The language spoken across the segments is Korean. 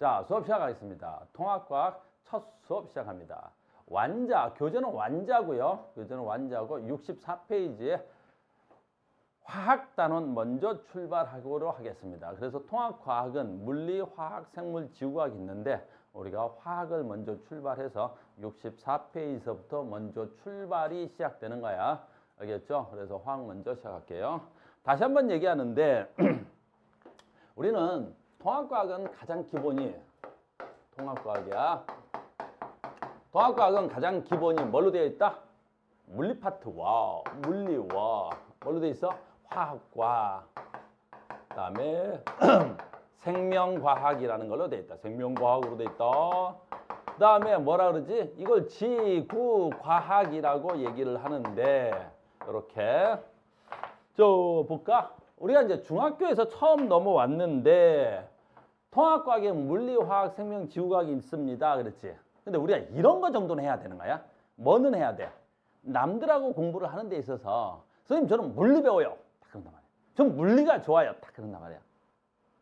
자, 수업 시작하겠습니다. 통합과학 첫 수업 시작합니다. 완자, 교재는 완자고요. 교재는 완자고 64페이지에 화학단원 먼저 출발하도록 하겠습니다. 그래서 통합과학은 물리, 화학, 생물, 지구과학이 있는데 우리가 화학을 먼저 출발해서 64페이지서부터 먼저 출발이 시작되는 거야. 알겠죠? 그래서 화학 먼저 시작할게요. 다시 한번 얘기하는데 우리는 통합과학은 가장 기본이 통합과학이야. 통합과학은 가장 기본이 뭘로 되어 있다? 물리 파트와 물리와 뭘로 되어 있어? 화학과 그다음에 생명과학이라는 걸로 되어 있다. 생명과학으로 되어 있다. 그다음에 뭐라 그러지? 이걸 지구과학이라고 얘기를 하는데 이렇게 저 볼까? 우리가 이제 중학교에서 처음 넘어왔는데 통합과학에 물리, 화학, 생명, 지구과학이 있습니다. 그랬지? 근데 우리가 이런 거 정도는 해야 되는 거야. 뭐는 해야 돼? 남들하고 공부를 하는 데 있어서 선생님 저는 물리 배워요. 딱 그런단 말이야. 전 물리가 좋아요. 딱 그런단 말이야.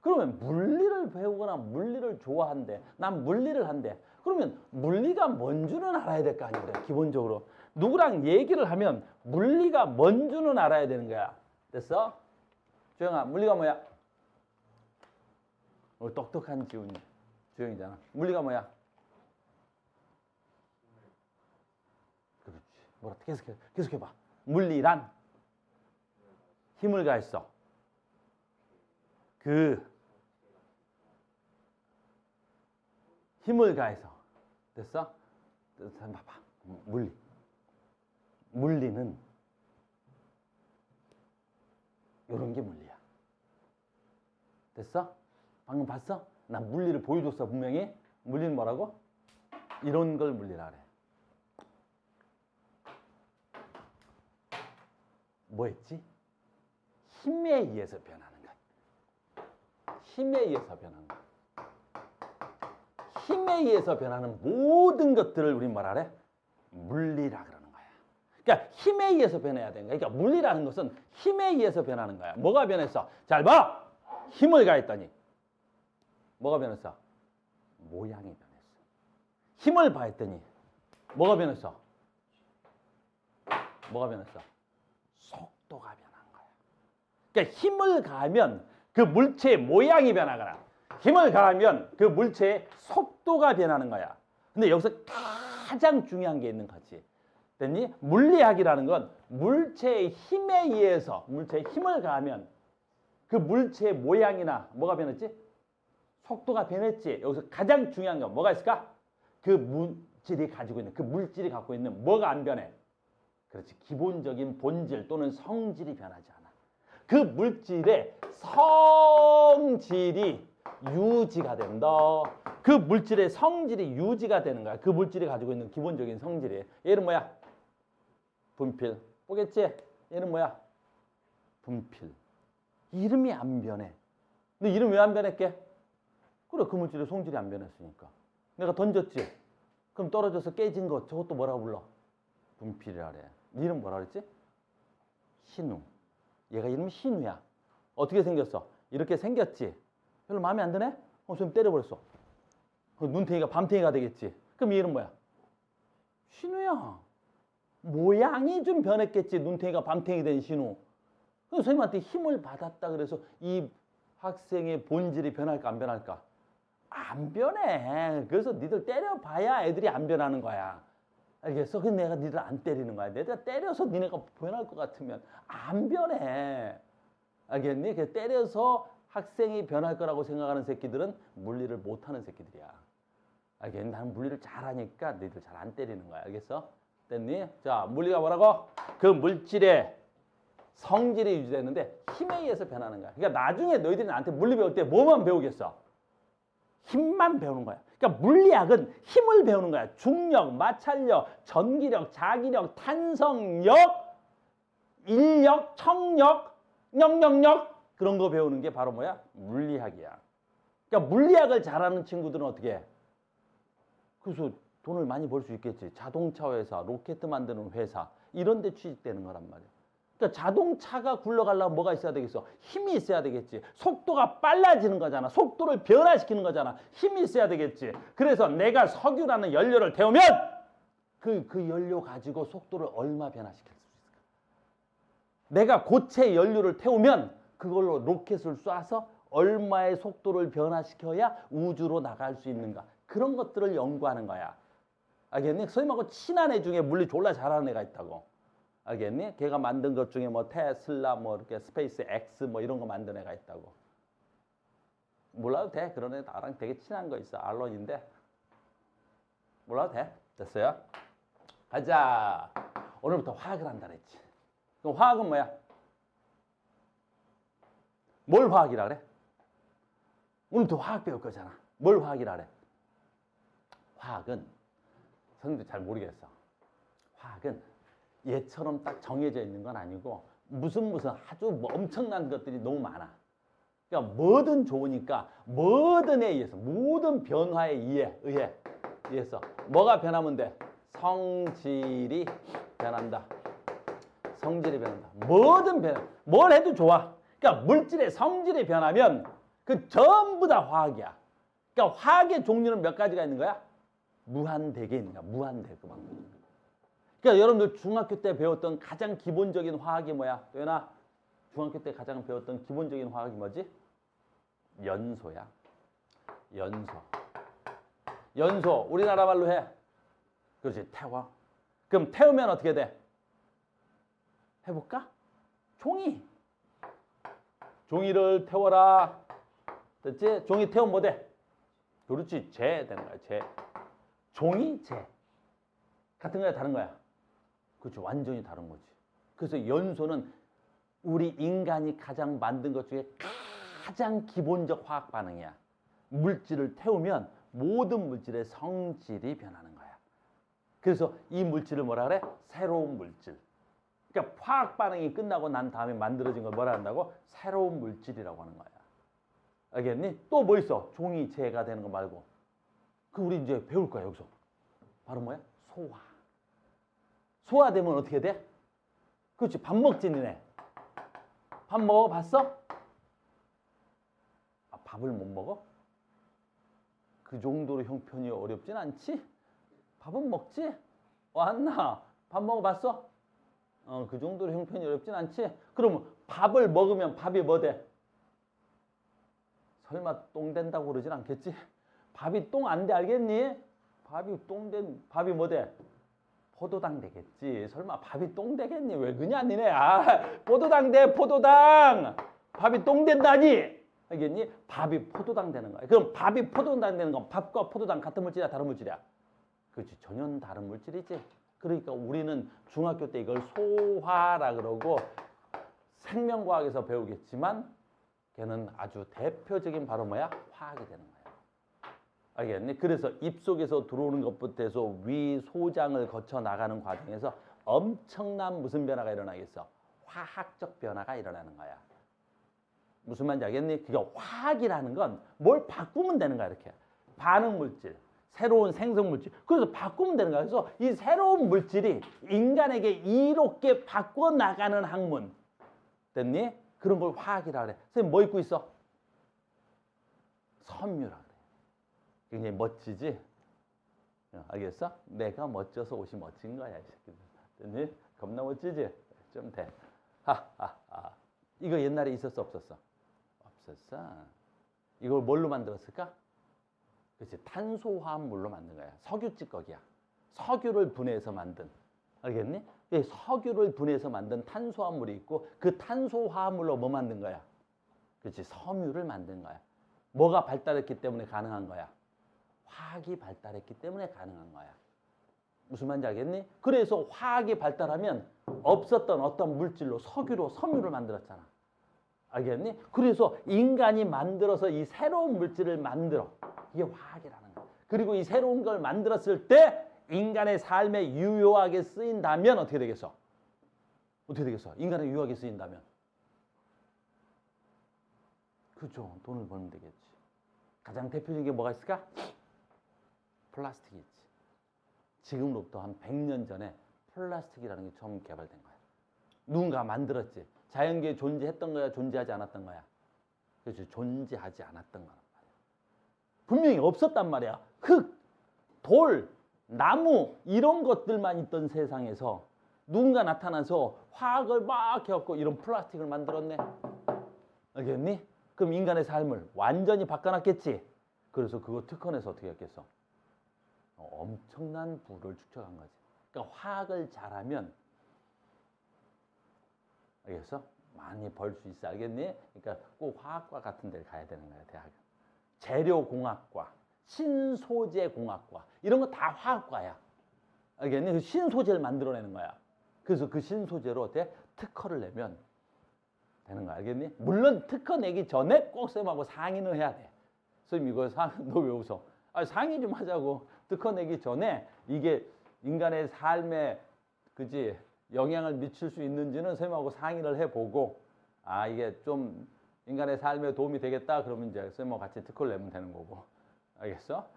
그러면 물리를 배우거나 물리를 좋아한대. 난 물리를 한대. 그러면 물리가 뭔지는 알아야 될 거 아니야. 그래. 기본적으로. 누구랑 얘기를 하면 물리가 뭔지는 알아야 되는 거야. 됐어? 주영아, 물리가 뭐야? 똑똑한 지훈이. 주영이잖아. 물리가 뭐야? 그렇지. 뭐라 계속해봐. 물리란 힘을 가했어. 그 힘을 가해서. 됐어? 봐봐. 물리. 물리는 요런 게 물리야. 됐어? 방금 봤어? 나 물리를 보여줬어 분명히. 물리는 뭐라고? 이런 걸 물리라 그래. 뭐였지? 힘에 의해서 변하는 것. 힘에 의해서 변하는 것. 힘에 의해서 변하는 모든 것들을 우리 뭐라 그래? 물리라 그러는 거야. 그러니까 힘에 의해서 변해야 되는 거야. 그러니까 물리라는 것은 힘에 의해서 변하는 거야. 뭐가 변했어? 잘 봐! 힘을 가했더니 뭐가 변했어? 모양이 변했어. 힘을 가했더니 뭐가 변했어? 뭐가 변했어? 속도가 변한 거야. 그러니까 힘을 가하면 그 물체의 모양이 변하거나 힘을 가하면 그 물체의 속도가 변하는 거야. 근데 여기서 가장 중요한 게 있는 거지. 됐니? 물리학이라는 건 물체의 힘에 의해서 물체의 힘을 가하면 그 물체의 모양이나 뭐가 변했지? 속도가 변했지. 여기서 가장 중요한 건 뭐가 있을까? 그 물질이 가지고 있는 그 물질이 갖고 있는 뭐가 안 변해? 그렇지. 기본적인 본질 또는 성질이 변하지 않아. 그 물질의 성질이 유지가 된다. 그 물질의 성질이 유지가 되는 거야. 그 물질이 가지고 있는 기본적인 성질이. 얘는 뭐야? 분필. 보겠지? 얘는 뭐야? 분필. 이름이 안 변해. 근데 이름 왜 안 변했게? 그래, 그 물질의 성질이 안 변했으니까. 내가 던졌지? 그럼 떨어져서 깨진 거 저것도 뭐라고 불러? 분필이라 그래. 이름 뭐라 그랬지? 신우. 얘가 이름이 신우야. 어떻게 생겼어? 이렇게 생겼지? 별로 마음에 안 드네? 선생님 때려버렸어. 눈탱이가 밤탱이가 되겠지? 그럼 이 이름 뭐야? 신우야. 모양이 좀 변했겠지. 눈탱이가 밤탱이 된 신우. 선생님한테 힘을 받았다 그래서 이 학생의 본질이 변할까 안 변할까? 안 변해. 그래서 니들 때려봐야 애들이 안 변하는 거야. 알겠어? 근데 내가 니들 안 때리는 거야. 내가 때려서 니네가 변할 것 같으면 안 변해. 알겠니? 그래서 때려서 학생이 변할 거라고 생각하는 새끼들은 물리를 못하는 새끼들이야. 알겠니? 나는 물리를 잘하니까 너희들 잘 안 때리는 거야. 알겠어? 됐니? 자, 물리가 뭐라고? 그 물질의 성질이 유지되는데 힘에 의해서 변하는 거야. 그러니까 나중에 너희들이 나한테 물리 배울 때 뭐만 배우겠어? 힘만 배우는 거야. 그러니까 물리학은 힘을 배우는 거야. 중력, 마찰력, 전기력, 자기력, 탄성력, 인력, 청력, 영역력 그런 거 배우는 게 바로 뭐야? 물리학이야. 그러니까 물리학을 잘하는 친구들은 어떻게 해? 그래서 돈을 많이 벌 수 있겠지. 자동차 회사, 로켓 만드는 회사 이런 데 취직되는 거란 말이야. 그러니까 자동차가 굴러가려면 뭐가 있어야 되겠어? 힘이 있어야 되겠지. 속도가 빨라지는 거잖아. 속도를 변화시키는 거잖아. 힘이 있어야 되겠지. 그래서 내가 석유라는 연료를 태우면 그 연료 가지고 속도를 얼마 변화시킬 수 있을까? 내가 고체 연료를 태우면 그걸로 로켓을 쏴서 얼마의 속도를 변화시켜야 우주로 나갈 수 있는가? 그런 것들을 연구하는 거야. 알겠니? 선생님하고 친한 애 중에 물리 졸라 잘하는 애가 있다고. 알겠니? 걔가 만든 것 중에 뭐 테슬라, 뭐 이렇게 스페이스 X 뭐 이런 거 만든 애가 있다고. 몰라도 돼. 그런 애 나랑 되게 친한 거 있어. 알론인데. 몰라도 돼. 됐어요? 가자. 오늘부터 화학을 한다 그랬지. 그럼 화학은 뭐야? 뭘 화학이라 그래? 오늘부터 화학 배울 거잖아. 뭘 화학이라 그래? 화학은 선생님도 잘 모르겠어. 화학은 얘처럼 딱 정해져 있는 건 아니고 무슨 아주 뭐 엄청난 것들이 너무 많아. 그러니까 뭐든 좋으니까 뭐든에 의해서 모든 변화에 의해서 뭐가 변하면 돼? 성질이 변한다. 성질이 변한다. 뭐든 변해. 뭘 해도 좋아. 그러니까 물질의 성질이 변하면 그 전부 다 화학이야. 그러니까 화학의 종류는 몇 가지가 있는 거야? 무한대개 있는 거야. 무한대그만. 그러니까 여러분들 중학교 때 배웠던 가장 기본적인 화학이 뭐야? 도연아, 중학교 때 가장 배웠던 기본적인 화학이 뭐지? 연소야. 연소. 우리나라 말로 해. 그렇지. 태워. 그럼 태우면 어떻게 돼? 해볼까? 종이를 태워라. 됐지? 종이 태우면 뭐 돼? 그렇지. 재 되는 거야. 재. 종이, 재. 같은 거야, 다른 거야? 그렇죠. 완전히 다른 거지. 그래서 연소는 우리 인간이 가장 만든 것 중에 가장 기본적 화학 반응이야. 물질을 태우면 모든 물질의 성질이 변하는 거야. 그래서 이 물질을 뭐라 그래? 새로운 물질. 그러니까 화학 반응이 끝나고 난 다음에 만들어진 걸 뭐라 한다고? 새로운 물질이라고 하는 거야. 알겠니? 또 뭐 있어? 종이, 재가 되는 거 말고. 그 우리 이제 배울 거야, 여기서. 바로 뭐야? 소화. 소화되면 어떻게 돼? 그렇지. 밥 먹지, 니네. 밥 먹어봤어? 아, 밥을 못 먹어? 그 정도로 형편이 어렵진 않지? 밥은 먹지? 안나. 밥 먹어봤어? 그 정도로 형편이 어렵진 않지? 그러면 밥을 먹으면 밥이 뭐 돼? 설마 똥 된다고 그러진 않겠지? 밥이 똥 안 돼, 알겠니? 밥이 뭐 돼? 포도당 되겠지. 설마 밥이 똥 되겠니? 왜 그냐, 니네? 포도당 돼, 포도당! 밥이 똥 된다니! 알겠니? 밥이 포도당 되는 거야. 그럼 밥이 포도당 되는 건 밥과 포도당 같은 물질이야, 다른 물질이야? 그렇지. 전혀 다른 물질이지. 그러니까 우리는 중학교 때 이걸 소화라 그러고 생명과학에서 배우겠지만 걔는 아주 대표적인 바로 뭐야? 화학이 되는 거야. 알겠니? 그래서 입속에서 들어오는 것부터 해서 위 소장을 거쳐 나가는 과정에서 엄청난 무슨 변화가 일어나겠어? 화학적 변화가 일어나는 거야. 무슨 말인지 알겠니? 그러니까 화학이라는 건 뭘 바꾸면 되는 거야, 이렇게. 반응 물질, 새로운 생성 물질. 그래서 바꾸면 되는 거야. 그래서 이 새로운 물질이 인간에게 이롭게 바꿔 나가는 학문. 됐니? 그런 걸 화학이라 그래. 선생님 뭐 입고 있어? 섬유라 그래. 굉장히 멋지지? 알겠어? 내가 멋져서 옷이 멋진 거야, 이 새끼들. 됐니? 겁나 멋지지? 좀 돼. 하하하. 이거 옛날에 있었어, 없었어? 없었어. 이걸 뭘로 만들었을까? 그렇지. 탄소화합물로 만든 거야. 석유 찌꺼기야. 석유를 분해해서 만든. 알겠니? 석유를 분해해서 만든 탄소화합물이 있고 그 탄소화합물로 뭐 만든 거야? 그렇지. 섬유를 만든 거야. 뭐가 발달했기 때문에 가능한 거야? 화학이 발달했기 때문에 가능한 거야. 무슨 말인지 알겠니? 그래서 화학이 발달하면 없었던 어떤 물질로 석유로 섬유를 만들었잖아. 알겠니? 그래서 인간이 만들어서 이 새로운 물질을 만들어. 이게 화학이라는 거야. 그리고 이 새로운 걸 만들었을 때 인간의 삶에 유효하게 쓰인다면 어떻게 되겠어? 어떻게 되겠어? 인간에 유효하게 쓰인다면. 그렇죠. 돈을 벌면 되겠지. 가장 대표적인 게 뭐가 있을까? 플라스틱이 있지. 지금으로부터 한 100년 전에 플라스틱이라는 게 처음 개발된 거야. 누군가 만들었지. 자연계에 존재했던 거야, 존재하지 않았던 거야? 그렇지, 존재하지 않았던 거란 말이야. 분명히 없었단 말이야. 흙, 돌, 나무 이런 것들만 있던 세상에서 누군가 나타나서 화학을 막 해갖고 이런 플라스틱을 만들었네. 알겠니? 그럼 인간의 삶을 완전히 바꿔놨겠지. 그래서 그거 특허내서 어떻게 했겠어? 엄청난 부를 축적한 거지. 그러니까 화학을 잘하면, 알겠어? 많이 벌 수 있어. 알겠니? 그러니까 꼭 화학과 같은 데를 가야 되는 거야, 대학은. 재료공학과, 신소재공학과 이런 거 다 화학과야. 알겠니? 그 신소재를 만들어내는 거야. 그래서 그 신소재로 어때? 특허를 내면 되는 거야. 알겠니? 물론 특허 내기 전에 꼭 쌤하고 상의는 해야 돼. 쌤 이거 너 왜 웃어? 아, 상의 좀 하자고. 특허 내기 전에 이게 인간의 삶에 그지 영향을 미칠 수 있는지는 쌤하고 상의를 해보고, 아 이게 좀 인간의 삶에 도움이 되겠다 그러면 이제 쌤하고 같이 특허를 내면 되는 거고. 알겠어?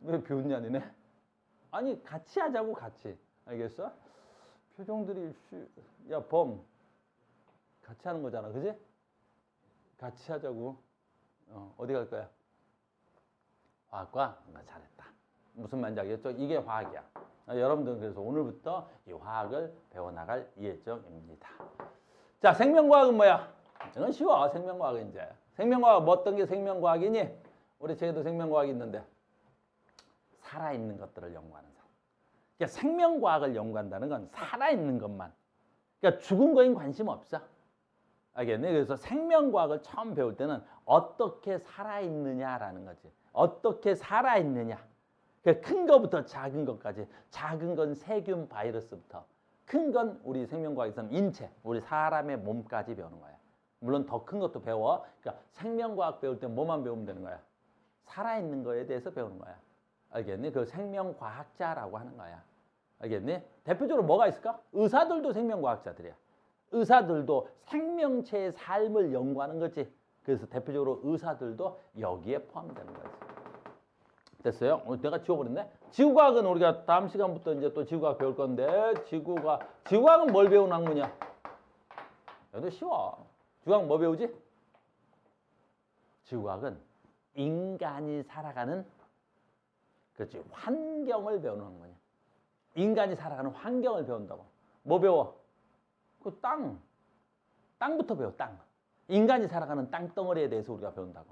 왜 비웃냐 니네? 아니 같이 하자고. 같이. 알겠어? 표정들이 야 범 같이 하는 거잖아, 그지? 같이 하자고. 어디 갈 거야? 화학과? 나 잘했다. 무슨 말인지 알겠죠? 이게 화학이야. 여러분들은 그래서 오늘부터 이 화학을 배워나갈 예정입니다. 자, 생명과학은 뭐야? 이건 쉬워. 생명과학은 이제. 생명과학 뭐 어떤 게 생명과학이니? 우리 책에도 생명과학이 있는데 살아있는 것들을 연구하는 사람. 그러니까 생명과학을 연구한다는 건 살아있는 것만. 그러니까 죽은 거엔 관심 없어. 알겠네? 그래서 생명과학을 처음 배울 때는 어떻게 살아있느냐라는 거지. 어떻게 살아있느냐. 그러니까 큰 거부터 작은 것까지. 작은 건 세균, 바이러스부터. 큰 건 우리 생명과학에서는 인체, 우리 사람의 몸까지 배우는 거야. 물론 더 큰 것도 배워. 그러니까 생명과학 배울 때 뭐만 배우면 되는 거야? 살아있는 거에 대해서 배우는 거야. 알겠니? 그걸 생명과학자라고 하는 거야. 알겠니? 대표적으로 뭐가 있을까? 의사들도 생명과학자들이야. 의사들도 생명체의 삶을 연구하는 거지. 그래서 대표적으로 의사들도 여기에 포함되는 거지. 됐어요? 오늘 내가 지워버렸네? 지구과학은 우리가 다음 시간부터 이제 또 지구과학 배울 건데, 지구과학은 뭘 배우는 학문이야? 얘도 쉬워. 지구과학 뭐 배우지? 지구과학은 인간이 살아가는, 그렇지, 환경을 배우는 학문이야. 인간이 살아가는 환경을 배운다고. 뭐 배워? 그 땅부터 배워. 땅. 인간이 살아가는 땅덩어리에 대해서 우리가 배운다고.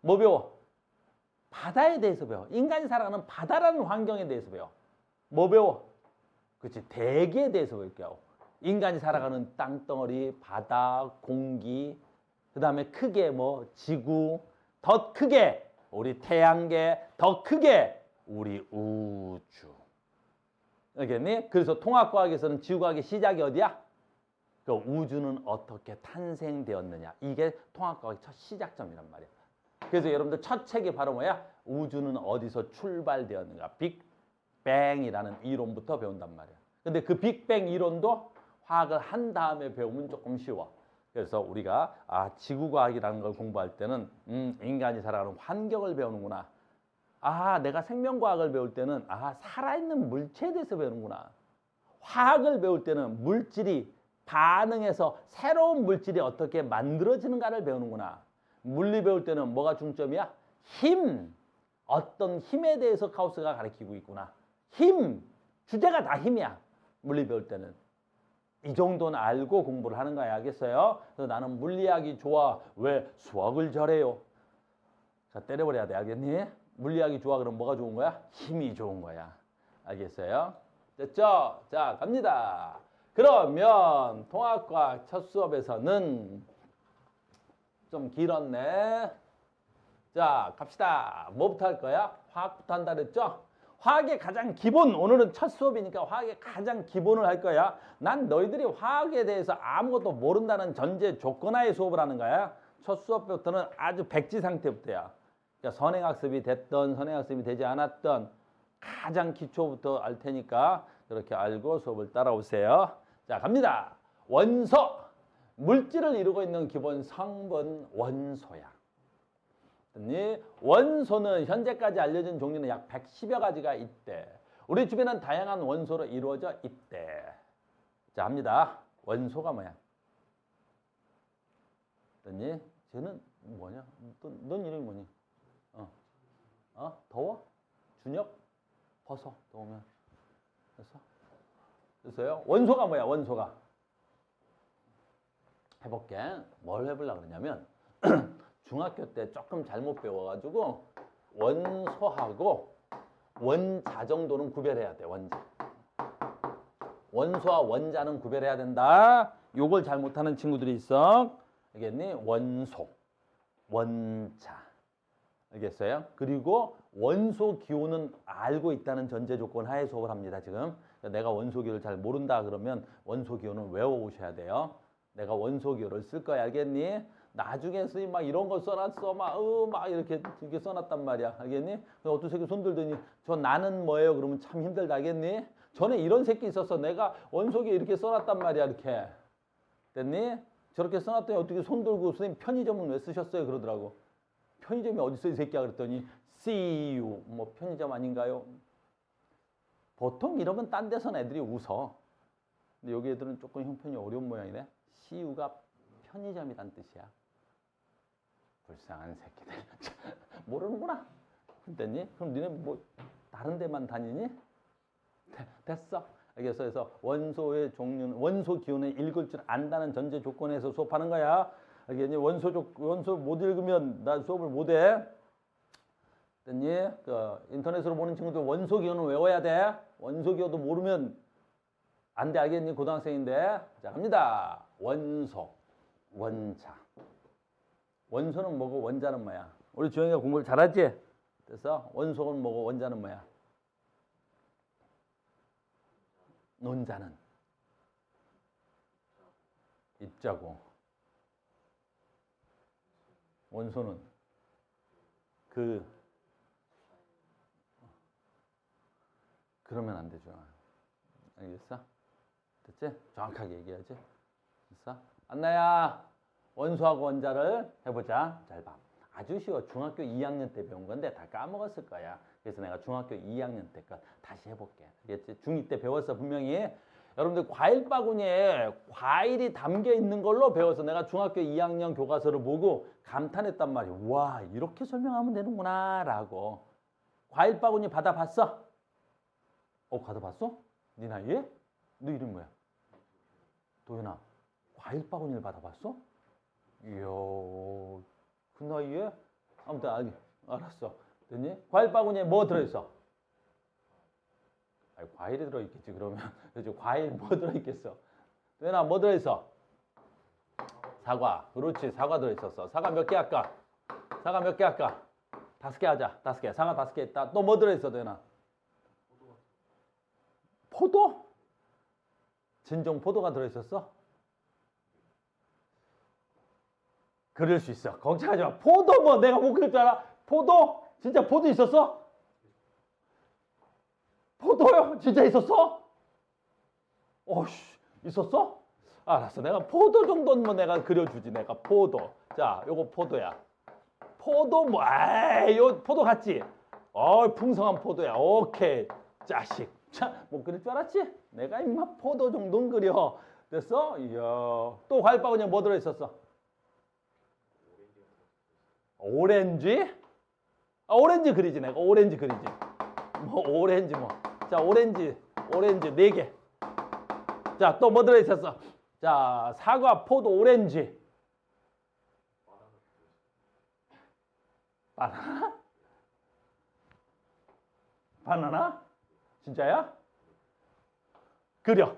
뭐 배워? 바다에 대해서 배워. 인간이 살아가는 바다라는 환경에 대해서 배워. 뭐 배워? 그렇지, 대기에 대해서 배워. 인간이 살아가는 땅덩어리, 바다, 공기, 그 다음에 크게 뭐 지구, 더 크게 우리 태양계, 더 크게 우리 우주. 알겠니? 그래서 통합과학에서는 지구과학의 시작이 어디야? 그 우주는 어떻게 탄생되었느냐. 이게 통합과학의 첫 시작점이란 말이야. 그래서 여러분들 첫 책이 바로 뭐야? 우주는 어디서 출발되었는가. 빅뱅이라는 이론부터 배운단 말이야. 근데 그 빅뱅 이론도 화학을 한 다음에 배우면 조금 쉬워. 그래서 우리가 지구과학이라는 걸 공부할 때는 인간이 살아가는 환경을 배우는구나. 내가 생명과학을 배울 때는 살아있는 물체에 대해서 배우는구나. 화학을 배울 때는 물질이 반응해서 새로운 물질이 어떻게 만들어지는가를 배우는구나. 물리 배울 때는 뭐가 중점이야? 힘. 어떤 힘에 대해서 가우스가 가르치고 있구나. 힘. 주제가 다 힘이야. 물리 배울 때는. 이 정도는 알고 공부를 하는 거야. 알겠어요? 그래서 나는 물리학이 좋아. 왜? 수학을 잘해요. 자, 때려버려야 돼. 알겠니? 물리학이 좋아. 그럼 뭐가 좋은 거야? 힘이 좋은 거야. 알겠어요? 됐죠? 자, 갑니다. 그러면 통합과학 첫 수업에서는 좀 길었네. 자, 갑시다. 뭐부터 할 거야? 화학부터 한다 그랬죠? 화학의 가장 기본, 오늘은 첫 수업이니까 화학의 가장 기본을 할 거야. 난 너희들이 화학에 대해서 아무것도 모른다는 전제 조건하에 수업을 하는 거야. 첫 수업부터는 아주 백지 상태부터야. 그러니까 선행학습이 됐던 선행학습이 되지 않았던 가장 기초부터 알 테니까 그렇게 알고 수업을 따라오세요. 자, 갑니다. 원소. 물질을 이루고 있는 기본 성분 원소야. 원소는 현재까지 알려진 종류는 약 110여 가지가 있대. 우리 주변은 다양한 원소로 이루어져 있대. 자, 합니다. 원소가 뭐야? 됐니? 쟤는 뭐냐? 넌 이름이 뭐니? 더워? 준혁? 벗어. 더우면. 됐어? 됐어요? 원소가 뭐야? 원소가. 해볼게. 뭘 해보려고 그러냐면 중학교 때 조금 잘못 배워가지고 원소하고 원자 정도는 구별해야 돼. 원자. 원소와 원자는 구별해야 된다. 요걸 잘못하는 친구들이 있어. 알겠니? 원소, 원자. 알겠어요? 그리고 원소 기호는 알고 있다는 전제 조건 하에 수업을 합니다. 지금 내가 원소 기호를 잘 모른다 그러면 원소 기호는 외워오셔야 돼요. 내가 원소 기호를 쓸 거야. 알겠니? 나중에 선생님 막 이런 거 써놨어. 막 이렇게 써놨단 말이야. 알겠니? 어떤 새끼 손 들더니 저 나는 뭐예요? 그러면 참 힘들다. 알겠니? 전에 이런 새끼 있었어. 내가 원소 기호 이렇게 써놨단 말이야. 이렇게. 됐니? 저렇게 써놨더니 어떻게 손 들고 선생님 편의점은 왜 쓰셨어요? 그러더라고. 편의점이 어딨어 이 새끼야 그랬더니 see you 뭐 편의점 아닌가요? 보통 이러면 딴 데선 애들이 웃어. 근데 여기 애들은 조금 형편이 어려운 모양이네. see you가 편의점이란 뜻이야. 불쌍한 새끼들. 모르는구나. 됐니? 그럼 니네 뭐 다른 데만 다니니? 됐어. 그래서 원소의 종류는 원소 기호는 읽을 줄 안다는 전제 조건에서 수업하는 거야. 알겠니? 원소 못 읽으면 나 수업을 못 해. 됐니? 인터넷으로 보는 친구들 원소 기호는 외워야 돼. 원소 기호도 모르면 안 돼. 알겠니? 고등학생인데. 자, 갑니다. 원소, 원자. 원소는 뭐고 원자는 뭐야? 우리 주영이가 공부를 잘하지? 됐어? 원소는 뭐고 원자는 뭐야? 논자는 입자고 원소는 그러면 안 되죠. 알겠어? 됐지? 정확하게 얘기하지? 됐어? 안나야 원소하고 원자를 해보자. 잘 봐. 아주 쉬워. 중학교 2학년 때 배운 건데 다 까먹었을 거야. 그래서 내가 중학교 2학년 때 것 다시 해볼게. 알겠지? 중2 때 배웠어 분명히. 여러분들 과일 바구니에 과일이 담겨 있는 걸로 배워서 내가 중학교 2학년 교과서를 보고 감탄했단 말이야. 와 이렇게 설명하면 되는구나 라고. 과일 바구니 받아봤어? 받아봤어? 네 나이에? 너 이름 뭐야? 도현아 과일 바구니를 받아봤어? 이야 그 나이에? 아무튼 알았어. 됐니? 과일 바구니에 뭐 들어있어? 아니, 과일이 들어있겠지 그러면. 그렇죠. 과일 뭐 들어있겠어? 도현아 뭐 들어있어? 사과. 그렇지. 사과 들어있었어. 사과 몇 개 할까? 사과 몇 개 할까? 5개 하자. 5개. 사과 5개 있다. 또 뭐 들어있어 도현아? 포도? 진정 포도가 들어있었어? 그럴 수 있어. 걱정하지 마. 포도 뭐 내가 못 그럴 줄 알아? 포도? 진짜 포도 있었어? 포도요? 진짜 있었어? 있었어? 알았어. 내가 포도 정도는 뭐 내가 그려주지. 내가 포도. 자, 요거 포도야. 포도 뭐, 요 포도 같지? 풍성한 포도야. 오케이. 자식. 자, 못 그릴 줄 알았지? 내가 임마 포도 정도는 그려. 됐어? 이야. 또 과일 바구니에 뭐 들어있었어? 오렌지? 오렌지 그리지 내가. 오렌지 그리지. 오렌지 뭐. 자, 오렌지 4개. 자, 또 뭐 들어있었어? 자, 사과, 포도, 오렌지. 바나나? 바나나? 진짜야? 그려.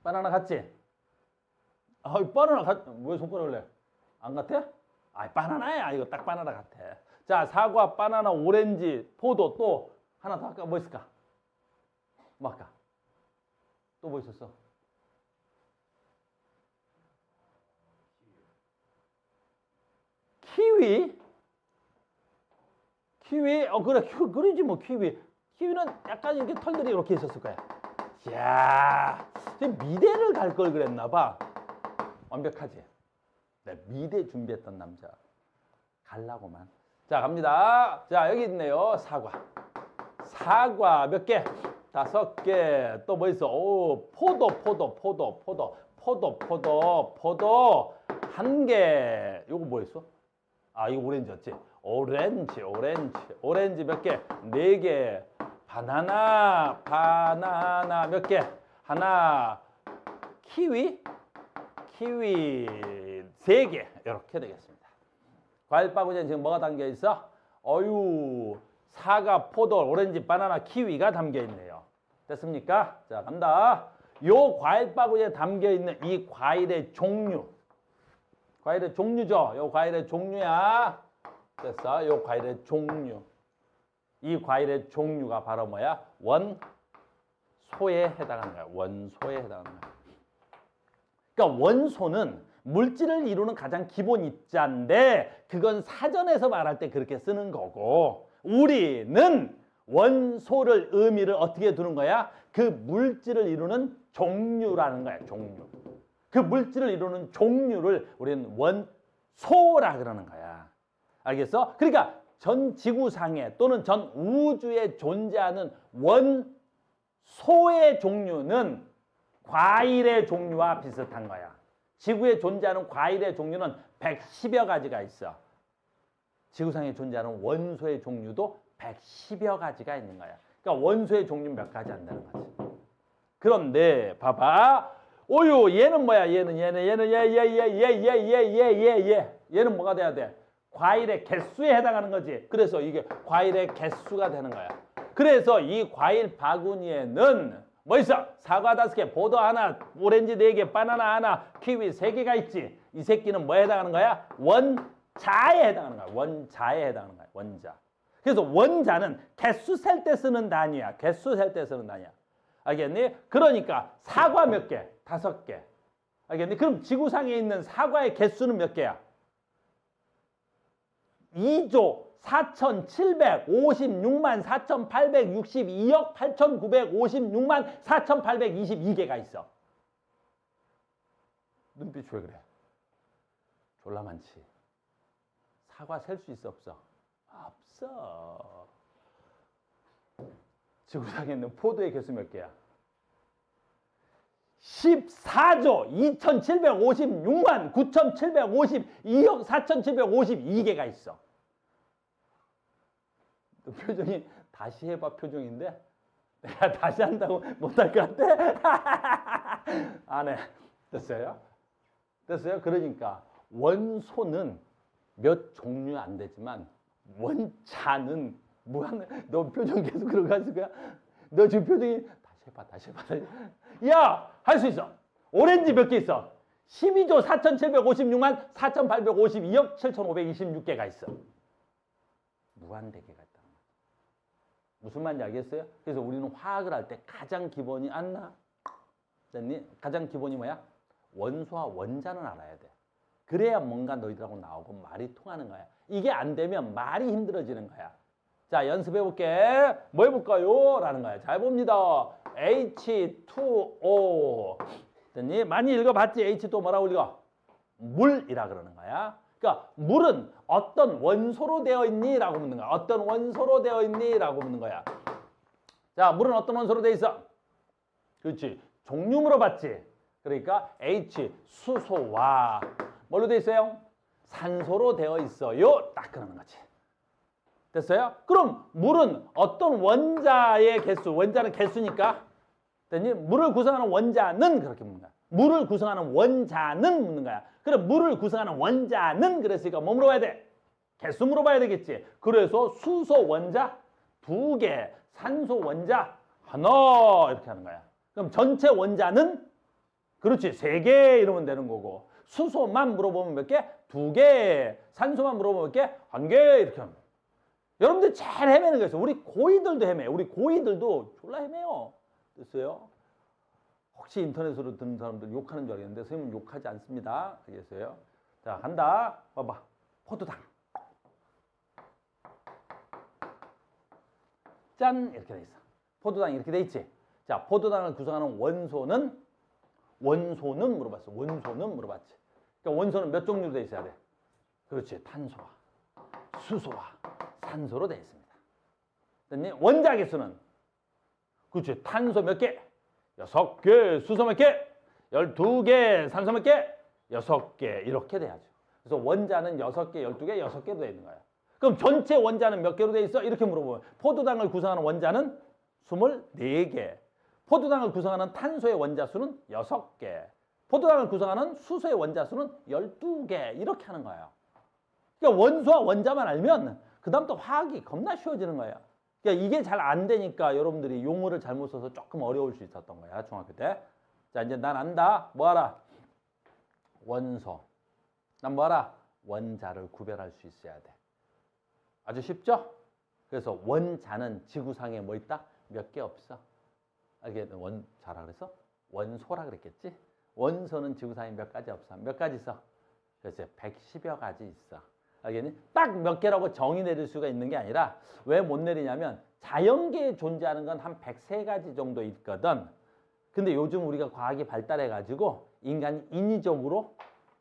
바나나 같지? 바나나 왜 손가락을 내? 안 같아? 바나나야. 이거 딱 바나나 같아. 자, 사과, 바나나, 오렌지, 포도 또 하나 더 할까? 뭐 있을까? 뭐 할까? 또 뭐 있었어? 키위? 키위? 그래. 그러지 뭐 키위. 키위는 약간 이렇게 털들이 이렇게 있었을 거야. 이야, 미대를 갈 걸 그랬나 봐. 완벽하지? 내 미대 준비했던 남자. 갈라고만. 자, 갑니다. 자, 여기 있네요. 사과. 사과 몇 개? 5개. 또 뭐 있어? 오, 포도. 1개. 요거 뭐 있어? 아, 이거 오렌지였지? 오렌지 몇 개? 4개. 바나나 몇 개? 하나. 키위 3개. 이렇게 되겠습니다. 과일 바구니에 지금 뭐가 담겨 있어? 사과, 포도, 오렌지, 바나나, 키위가 담겨 있네요. 됐습니까? 자, 간다. 요 과일 바구니에 담겨 있는 이 과일의 종류. 과일의 종류죠. 요 과일의 종류야. 됐어. 요 과일의 종류. 이 과일의 종류가 바로 뭐야? 원소에 해당하는 거야. 원소에 해당하는 거야. 그러니까 원소는 물질을 이루는 가장 기본 입자인데 그건 사전에서 말할 때 그렇게 쓰는 거고 우리는 원소를 의미를 어떻게 두는 거야? 그 물질을 이루는 종류라는 거야. 종류. 그 물질을 이루는 종류를 우리는 원소라 그러는 거야. 알겠어? 그러니까 전 지구상에 또는 전 우주에 존재하는 원소의 종류는 과일의 종류와 비슷한 거야. 지구에 존재하는 과일의 종류는 110여 가지가 있어. 지구상에 존재하는 원소의 종류도 110여 가지가 있는 거야. 그러니까 원소의 종류는 몇 가지 안 되는 거지. 그런데 봐봐. 얘는 뭐야? 얘는 뭐가 돼야 돼? 과일의 개수에 해당하는 거지. 그래서 이게 과일의 개수가 되는 거야. 그래서 이 과일 바구니에는 뭐 있어? 사과 5개, 포도 하나, 오렌지 4개, 바나나 하나, 키위 3개가 있지. 이 새끼는 뭐에 해당하는 거야? 원자에 해당하는 거야. 원자에 해당하는 거야. 원자. 그래서 원자는 개수 셀 때 쓰는 단위야. 개수 셀 때 쓰는 단위야. 알겠니? 그러니까 사과 몇 개? 5개. 알겠니? 그럼 지구상에 있는 사과의 개수는 몇 개야? 2조 4,756만 4,862억 8,956만 4,822개가 있어. 눈빛 왜 그래? 졸라 많지. 사과 셀 수 있어 없어? 없어. 지구상에 있는 포도의 개수 몇 개야? 14조 2,756만 9,752억 4,752개가 있어. 너 표정이 다시 해봐 표정인데 내가 다시 한다고 못할 것 같아? 안 해. 됐어요? 됐어요? 그러니까 원소는 몇 종류 안 되지만 원자는 무한. 너 표정 계속 그러고 거야? 너 지금 표정이 다시 해봐. 야! 할 수 있어. 오렌지 몇 개 있어? 12조 4,756만 4,852억 7,526개가 있어. 무한대개가 있다. 무슨 말인지 알겠어요? 그래서 우리는 화학을 할 때 가장 기본이 안 나? 됐니? 가장 기본이 뭐야? 원소와 원자는 알아야 돼. 그래야 뭔가 너희들하고 나오고 말이 통하는 거야. 이게 안 되면 말이 힘들어지는 거야. 자, 연습해 볼게. 뭐 해볼까요? 라는 거야. 잘 봅니다. H2O. 됐니? 많이 읽어봤지? H2O 뭐라고 읽어? 물이라 그러는 거야. 그러니까 물은 어떤 원소로 되어 있니? 라고 묻는 거야. 어떤 원소로 되어 있니? 라고 묻는 거야. 자, 물은 어떤 원소로 되어 있어? 그렇지. 종류 물어봤지? 그러니까 H, 수소와 뭘로 되어 있어요? 산소로 되어 있어요. 딱 그러는 거지. 됐어요? 그럼 물은 어떤 원자의 개수, 원자는 개수니까 됐니? 물을 구성하는 원자는 그렇게 묻는 거야. 물을 구성하는 원자는 묻는 거야. 그럼 물을 구성하는 원자는 그랬으니까 뭐 물어봐야 돼? 개수 물어봐야 되겠지. 그래서 수소 원자 2개, 산소 원자 하나 이렇게 하는 거야. 그럼 전체 원자는 그렇지 3개 이러면 되는 거고 수소만 물어보면 몇 개? 2개. 산소만 물어보면 몇 개? 1개 이렇게 하는 거야. 여러분들 잘 헤매는 거였어. 우리 고이들도 헤매. 우리 고이들도 졸라 헤매요. 됐어요? 혹시 인터넷으로 듣는 사람들 욕하는 줄 알겠는데 선생님은 욕하지 않습니다. 알겠어요? 자, 간다. 봐봐. 포도당. 짠! 이렇게 돼 있어. 포도당 이렇게 돼 있지? 자, 포도당을 구성하는 원소는 물어봤어. 원소는 물어봤지. 그러니까 원소는 몇 종류로 돼 있어야 돼? 그렇지. 탄소와 수소와 산소로 되어 있습니다. 됐니? 원자 개수는 그렇지. 탄소 몇 개? 6개. 수소 몇 개? 12개. 산소 몇 개? 6개. 이렇게 돼야죠. 그래서 원자는 6개, 12개, 6개로 돼 있는 거야. 그럼 전체 원자는 몇 개로 돼 있어? 이렇게 물어보면 포도당을 구성하는 원자는 24개. 포도당을 구성하는 탄소의 원자 수는 6개. 포도당을 구성하는 수소의 원자 수는 12개. 이렇게 하는 거예요. 그러니까 원소와 원자만 알면 그다음부터 화학이 겁나 쉬워지는 거예요. 그러니까 이게 잘 안 되니까 여러분들이 용어를 잘못 써서 조금 어려울 수 있었던 거야. 중학교 때. 자, 이제 난 안다. 뭐 알아? 원소. 난 뭐 알아? 원자를 구별할 수 있어야 돼. 아주 쉽죠? 그래서 원자는 지구상에 뭐 있다? 몇 개 없어. 이게 원자라 그래서 원소라 그랬겠지? 원소는 지구상에 몇 가지 없어. 몇 가지 있어? 그래서 110여 가지 있어. 알겠니? 딱 몇 개라고 정의 내릴 수가 있는 게 아니라 왜 못 내리냐면 자연계에 존재하는 건 한 103가지 정도 있거든. 근데 요즘 우리가 과학이 발달해가지고 인간이 인위적으로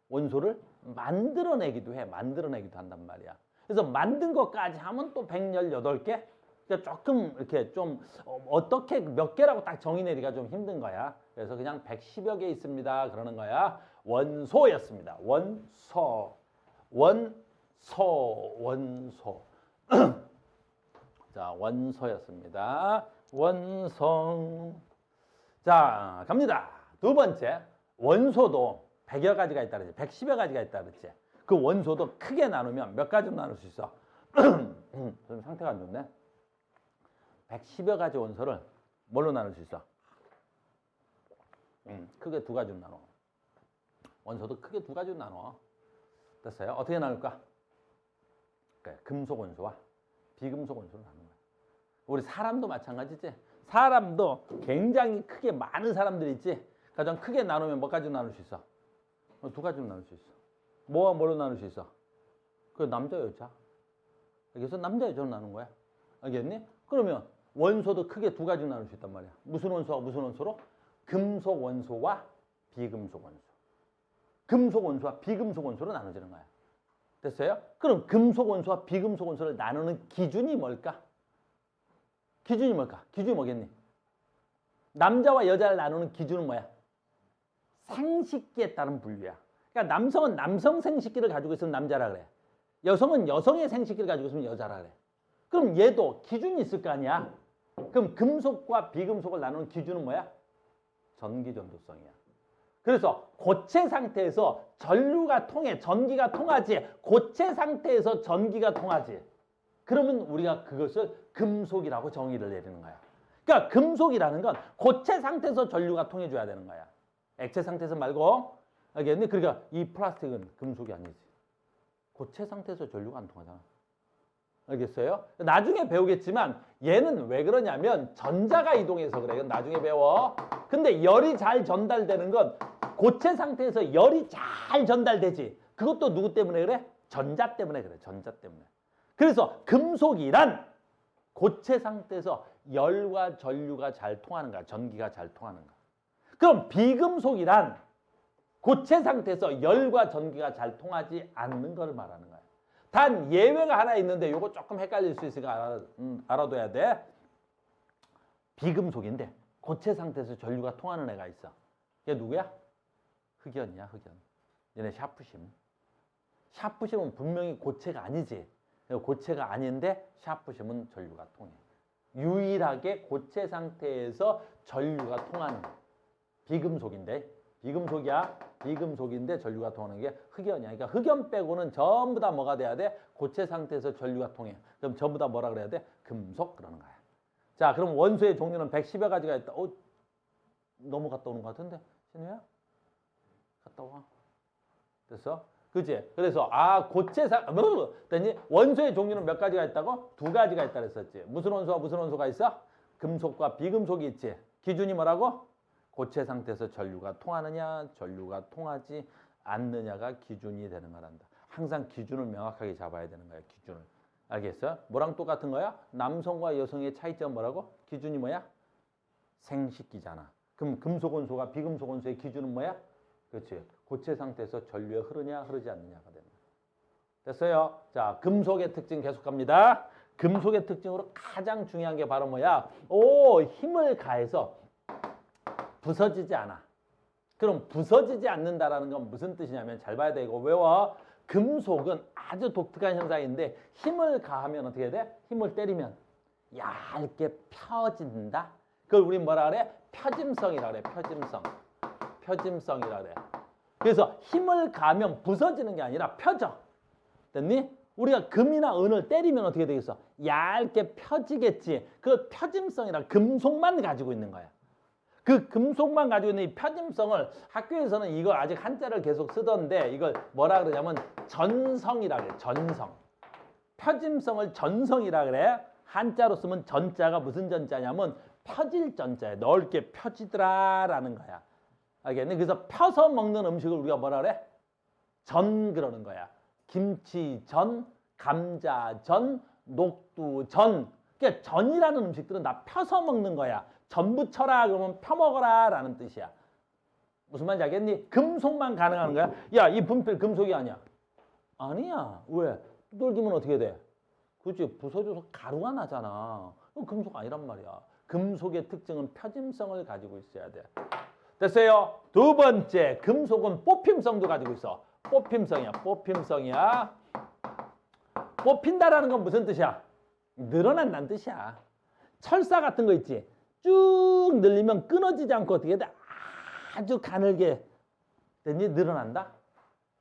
원소를 만들어내기도 해. 만들어내기도 한단 말이야. 그래서 만든 것까지 하면 또 118개? 그러니까 조금 이렇게 좀 어떻게 몇 개라고 딱 정의 내리기가 좀 힘든 거야. 그래서 그냥 110여 개 있습니다. 그러는 거야. 원소였습니다. 원소. 원소. 자, 원소였습니다. 원소. 자, 갑니다. 두 번째. 원소도 100여 가지가 있다 그랬지. 110여 가지가 있다 그랬지. 그 원소도 크게 나누면 몇 가지로 나눌 수 있어? 좀 상태가 안 좋네. 110여 가지 원소를 뭘로 나눌 수 있어? 크게 두 가지로 나눠. 원소도 크게 두 가지로 나눠. 됐어요? 어떻게 나눌까? 그래, 금속 원소와 비금속 원소로 나누는 거야. 우리 사람도 마찬가지지. 사람도 굉장히 크게 많은 사람들이 있지. 가장 크게 나누면 몇 가지로 나눌 수 있어? 두 가지로 나눌 수 있어. 뭐와 뭘로 나눌 수 있어? 그 남자 여자. 그래서 남자 여자로 나눈 거야. 알겠니? 그러면 원소도 크게 두 가지로 나눌 수 있단 말이야. 무슨 원소와 무슨 원소로? 금속 원소와 비금속 원소. 금속 원소와 비금속 원소로 나눠지는 거야. 됐어요? 그럼 금속 원소와 비금속 원소를 나누는 기준이 뭘까? 기준이 뭘까? 기준이 뭐겠니? 남자와 여자를 나누는 기준은 뭐야? 생식기에 따른 분류야. 그러니까 남성은 남성 생식기를 가지고 있으면 남자라 그래. 여성은 여성의 생식기를 가지고 있으면 여자라 그래. 그럼 얘도 기준이 있을 거 아니야? 그럼 금속과 비금속을 나누는 기준은 뭐야? 전기전도성이야. 그래서 고체 상태에서 전류가 통해, 전기가 통하지. 고체 상태에서 전기가 통하지. 그러면 우리가 그것을 금속이라고 정의를 내리는 거야. 그러니까 금속이라는 건 고체 상태에서 전류가 통해줘야 되는 거야. 액체 상태에서 말고. 알겠니? 그러니까 이 플라스틱은 금속이 아니지. 고체 상태에서 전류가 안 통하잖아. 알겠어요? 나중에 배우겠지만 얘는 왜 그러냐면 전자가 이동해서 그래. 이건 나중에 배워. 근데 열이 잘 전달되는 건 고체 상태에서 열이 잘 전달되지. 그것도 누구 때문에 그래? 전자 때문에 그래. 전자 때문에. 그래서 금속이란 고체 상태에서 열과 전류가 잘 통하는 거야. 전기가 잘 통하는 거야. 그럼 비금속이란 고체 상태에서 열과 전기가 잘 통하지 않는 걸 말하는 거야. 단 예외가 하나 있는데 이거 조금 헷갈릴 수 있으니까 알아둬야 돼. 비금속인데 고체 상태에서 전류가 통하는 애가 있어. 얘 누구야? 흑연이야, 흑연. 얘네 샤프심. 샤프심은 분명히 고체가 아니지. 고체가 아닌데 샤프심은 전류가 통해. 유일하게 고체 상태에서 전류가 통하는 비금속인데, 비금속이야. 비금속인데 전류가 통하는 게 흑연이야. 그러니까 흑연 빼고는 전부 다 뭐가 돼야 돼? 고체 상태에서 전류가 통해. 그럼 전부 다 뭐라 그래야 돼? 금속 그러는 거야. 자, 그럼 원소의 종류는 110여 가지가 있다. 너무 갔다 오는 것 같은데? 신우야? 갔다 와. 됐어? 그치? 그래서 됐니? 원소의 종류는 몇 가지가 있다고? 두 가지가 있다 그랬었지. 무슨 원소와 무슨 원소가 있어? 금속과 비금속이 있지. 기준이 뭐라고? 고체 상태에서 전류가 통하느냐, 전류가 통하지 않느냐가 기준이 되는 거란다. 항상 기준을 명확하게 잡아야 되는 거야, 기준을. 알겠어? 뭐랑 똑같은 거야? 남성과 여성의 차이점 뭐라고? 기준이 뭐야? 생식기잖아. 그럼 금속 원소가 비금속 원소의 기준은 뭐야? 그렇지. 고체 상태에서 전류가 흐르냐, 흐르지 않느냐가 된다. 됐어요? 자, 금속의 특징 계속 갑니다. 금속의 특징으로 가장 중요한 게 바로 뭐야? 오, 힘을 가해서 부서지지 않아. 그럼 부서지지 않는다라는 건 무슨 뜻이냐면 잘 봐야 돼. 이거 외워. 금속은 아주 독특한 현상인데 힘을 가하면 어떻게 돼? 힘을 때리면 얇게 펴진다. 그걸 우리 뭐라 그래? 펴짐성이라 그래. 펴짐성. 펴짐성이라 그래. 그래서 힘을 가하면 부서지는 게 아니라 펴져. 됐니? 우리가 금이나 은을 때리면 어떻게 되겠어? 얇게 펴지겠지. 그 펴짐성이라 금속만 가지고 있는 거야. 그 금속만 가지고 있는 이 펴짐성을 학교에서는 이걸 아직 한자를 계속 쓰던데 이걸 뭐라 그러냐면 전성이라 그래. 전성. 펴짐성을 전성이라 그래. 한자로 쓰면 전자가 무슨 전자냐면 펴질 전자야. 넓게 펴지더라라는 거야. 알겠니? 그래서 펴서 먹는 음식을 우리가 뭐라 그래? 전 그러는 거야. 김치전, 감자전, 녹두전. 그러니까 전이라는 음식들은 다 펴서 먹는 거야. 전부 쳐라 그러면 펴먹어라 라는 뜻이야. 무슨 말인지 알겠니? 금속만 가능한 거야. 야, 이 분필 금속이 아니야. 아니야. 왜? 두들기면 어떻게 돼? 그렇지. 부서져서 가루가 나잖아. 그건 금속 아니란 말이야. 금속의 특징은 펴짐성을 가지고 있어야 돼. 됐어요? 두 번째, 금속은 뽑힘성도 가지고 있어. 뽑힘성이야. 뽑힘성이야. 뽑힌다라는 건 무슨 뜻이야? 늘어난다는 뜻이야. 철사 같은 거 있지? 쭉 늘리면 끊어지지 않고 어떻게 돼? 아주 가늘게 됐니? 늘어난다?